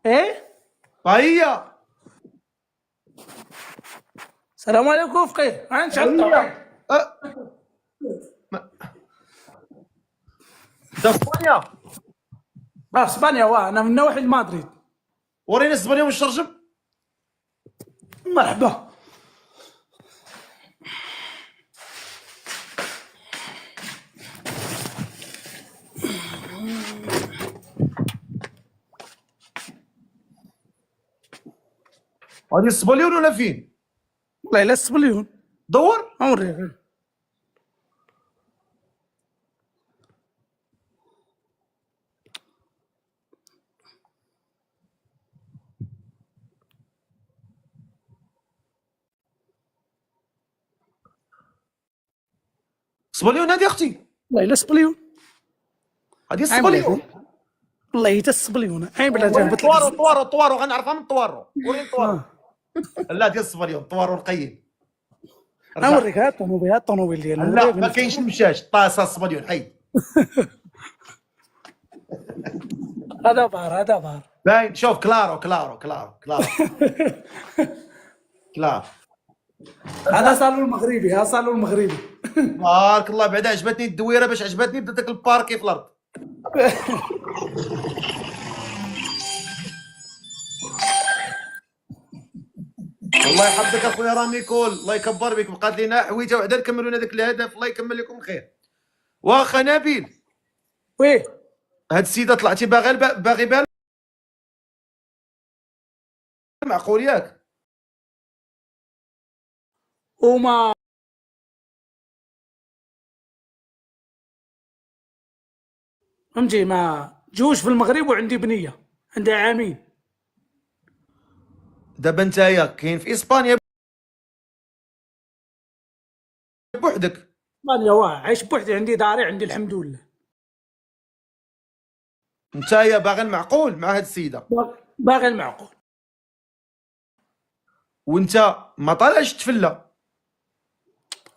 [SPEAKER 13] ايه
[SPEAKER 1] باهيا.
[SPEAKER 13] السلام عليكم فقيه، انا نشعل الضوء.
[SPEAKER 1] انت في اسبانيا؟
[SPEAKER 13] اسبانيا، واه انا من نواحي مدريد.
[SPEAKER 1] ورينا اسبانيا ونشرجم.
[SPEAKER 13] مرحبا.
[SPEAKER 1] هادي السبليون ولا فين؟
[SPEAKER 13] والله الا السبليون.
[SPEAKER 1] دور.
[SPEAKER 13] اوريك.
[SPEAKER 1] سبليون هادي اختي.
[SPEAKER 13] والله الا السبليون.
[SPEAKER 1] هادي السبليون.
[SPEAKER 13] والله الا السبليون. اي بلا جابت
[SPEAKER 1] طوارو غنعرفها من طوارو. وريني طوارو. لا ديال السبليون، طوارو نقيين.
[SPEAKER 13] اوريك ها الطوموبيل ديالنا.
[SPEAKER 1] لا ما كاينش المشاش، طاسه السبليون حي.
[SPEAKER 13] هذا بار.
[SPEAKER 1] باين. شوف كلارو.
[SPEAKER 13] هذا صالون المغربي.
[SPEAKER 1] بارك الله. بعدا عجبتني الدويره، باش عجبتني بدات داك الباركي في الارض. الله يحفظك اخويا رامي كول، الله يكبر بك. بقات لينا حويجه وحده نكملوا هذاك الهدف، الله يكمل لكم الخير. واخا نبيل.
[SPEAKER 13] وي
[SPEAKER 1] هاد السيده طلعتي باغي بها معقول ياك؟
[SPEAKER 13] وما فهمتي، ما جوش في المغرب وعندي بنيه عندها عامين.
[SPEAKER 1] دابا نتايا كاين في اسبانيا بوحدك؟
[SPEAKER 13] اسبانيا واه عايش بوحدي، عندي داري، عندي الحمد لله.
[SPEAKER 1] نتايا باغي المعقول مع هاد السيده؟
[SPEAKER 13] باغي المعقول.
[SPEAKER 1] وانت ما طالعش تفله؟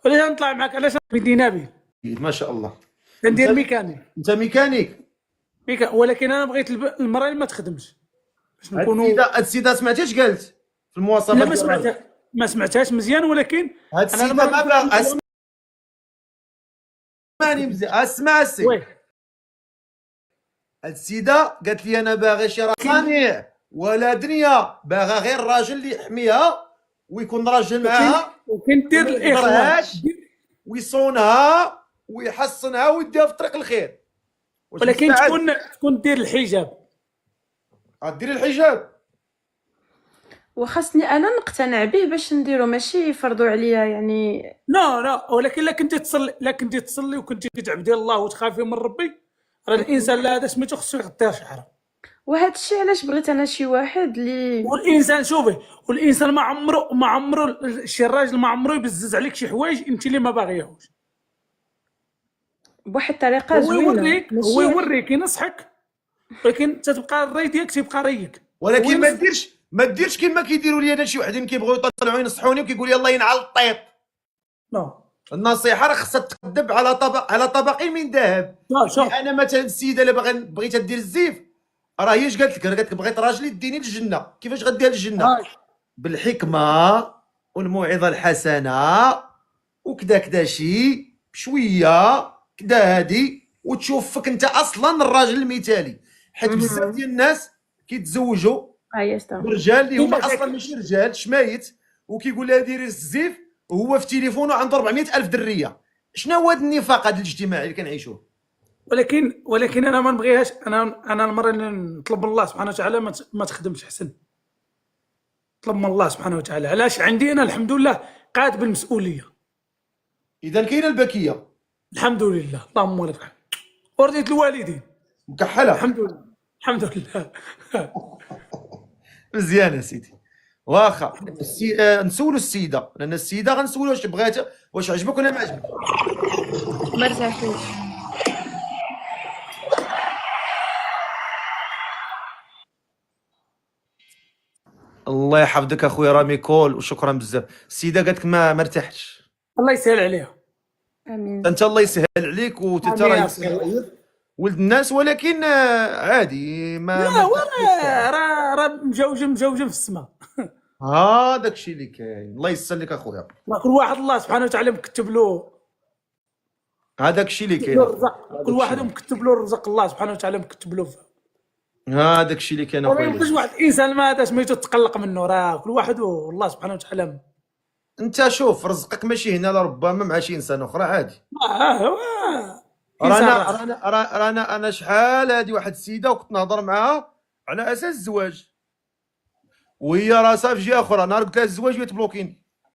[SPEAKER 13] علاش نطلع معك؟ علاش بدي نبيل؟
[SPEAKER 1] ما شاء الله.
[SPEAKER 13] ندير ميكانيك.
[SPEAKER 1] انت ميكانيك؟
[SPEAKER 13] ولكن انا بغيت المراه اللي ما تخدمش باش نكونوا.
[SPEAKER 1] هاد السيده سمعتي اش قالت في المواصفات؟
[SPEAKER 13] لا ما سمعتهاش مزيان، ولكن
[SPEAKER 1] هاد السيده ما باغا. اسمعني مزيان، اسمع السي. هاد السيده قالت لي انا باغي شي رقانيع ولا دنيا، باغا غير راجل اللي يحميها ويكون راجل معاها
[SPEAKER 13] وكاين دير
[SPEAKER 1] وما
[SPEAKER 13] الاخوان
[SPEAKER 1] يضرهاش ويصونها ويحصنها ويديها في طريق الخير. واش
[SPEAKER 13] ولكن
[SPEAKER 1] مستعد؟
[SPEAKER 13] تكون دير الحجاب.
[SPEAKER 1] ديري الحجاب.
[SPEAKER 6] وخاصني انا نقتنع به باش نديرو، ماشي يفرضوا عليا يعني.
[SPEAKER 13] لا ولكن لا كنتي تصلي وكنتي كتعبدي الله وتخافي من ربي، راه الانسان لا هذا سميتو خصو يغطي شعره.
[SPEAKER 6] وهذا الشيء علاش بغيت انا شي واحد اللي
[SPEAKER 13] والانسان شوفي، والانسان ما عمره شي راجل ما عمره يبزز عليك شي حوايج انت اللي ما باغياهوش.
[SPEAKER 6] بواحد الطريقه
[SPEAKER 13] هو
[SPEAKER 6] زوينه،
[SPEAKER 13] يوريك ينصحك، ولكن تتبقى الراي ديالك تيبقى رايك.
[SPEAKER 1] ولكن ما ديرش كما كيديروا لي انا شي وحدين كيبغيو يطلعوا ينصحوني وكيقول لي الله ينعل الطيط. النصيحه راه خصها تقدب على طبقين من ذهب. انا مثلا السيده اللي بغيتها دير الزيف، راه هي اش قالت لك؟ قالت لك بغيت راجل يديني للجنه. كيفاش غديها للجنه؟ بالحكمه والموعظه الحسنه وكذا كذا شي بشويه كذا هادي، وتشوفك انت اصلا الراجل المثالي. حيت بزاف ديال الناس كيتزوجوا برجال اللي هما اصلا ماشي رجال شمايت، وكيقول لها ديري الزيف وهو في تليفونه عنده 400,000 دريه. شنو هو هذا النفاق هذا الاجتماعي اللي كنعيشوه؟
[SPEAKER 13] ولكن انا ما نبغيهاش. انا المره اللي نطلب من الله سبحانه وتعالى ما تخدمش حسن. طلب من الله سبحانه وتعالى. علاش؟ عندي انا الحمد لله قاد بالمسؤوليه.
[SPEAKER 1] اذا كاينه البكيه
[SPEAKER 13] الحمد لله، اللهم لك الحمد. ورضيت الوالدين
[SPEAKER 1] مكحله
[SPEAKER 13] الحمد لله الحمد لله.
[SPEAKER 1] مزيان سيدي. واخا نسولوا السيده، لان السيده غنسولوا واش بغات، واش عجبك ولا ما عجبك.
[SPEAKER 6] ما ارتاحيش.
[SPEAKER 1] الله يحفظك اخويا رامي كول، وشكرا بزاف. السيده قالت لك ما ارتحتش.
[SPEAKER 13] الله يسهل عليها.
[SPEAKER 6] امين.
[SPEAKER 1] انت الله يسهل عليك وتترى ولد الناس، ولكن عادي ما
[SPEAKER 13] لا راه مجوجم في السماء.
[SPEAKER 1] هذاك الشيء اللي كاين. الله يسر لك اخويا.
[SPEAKER 13] كل واحد الله سبحانه وتعالى مكتب له
[SPEAKER 1] هذاك الشيء اللي كاين.
[SPEAKER 13] كل واحد مكتب له الرزق، الله سبحانه وتعالى مكتب له.
[SPEAKER 1] هذاك الشيء اللي كاين اخويا.
[SPEAKER 13] ما يمكنش واحد الانسان ما هذا سميتو تقلق منه، راه كل واحد والله سبحانه وتعالى.
[SPEAKER 1] انت شوف رزقك ماشي هنا، لربما مع شي انسان اخرى عادي. رانا شحال هادي واحد السيده وكنت نهضر معاها على اساس الزواج، وهي راسها في جهه اخرى. نهار قلت لها الزواج وهي تبلوكيني.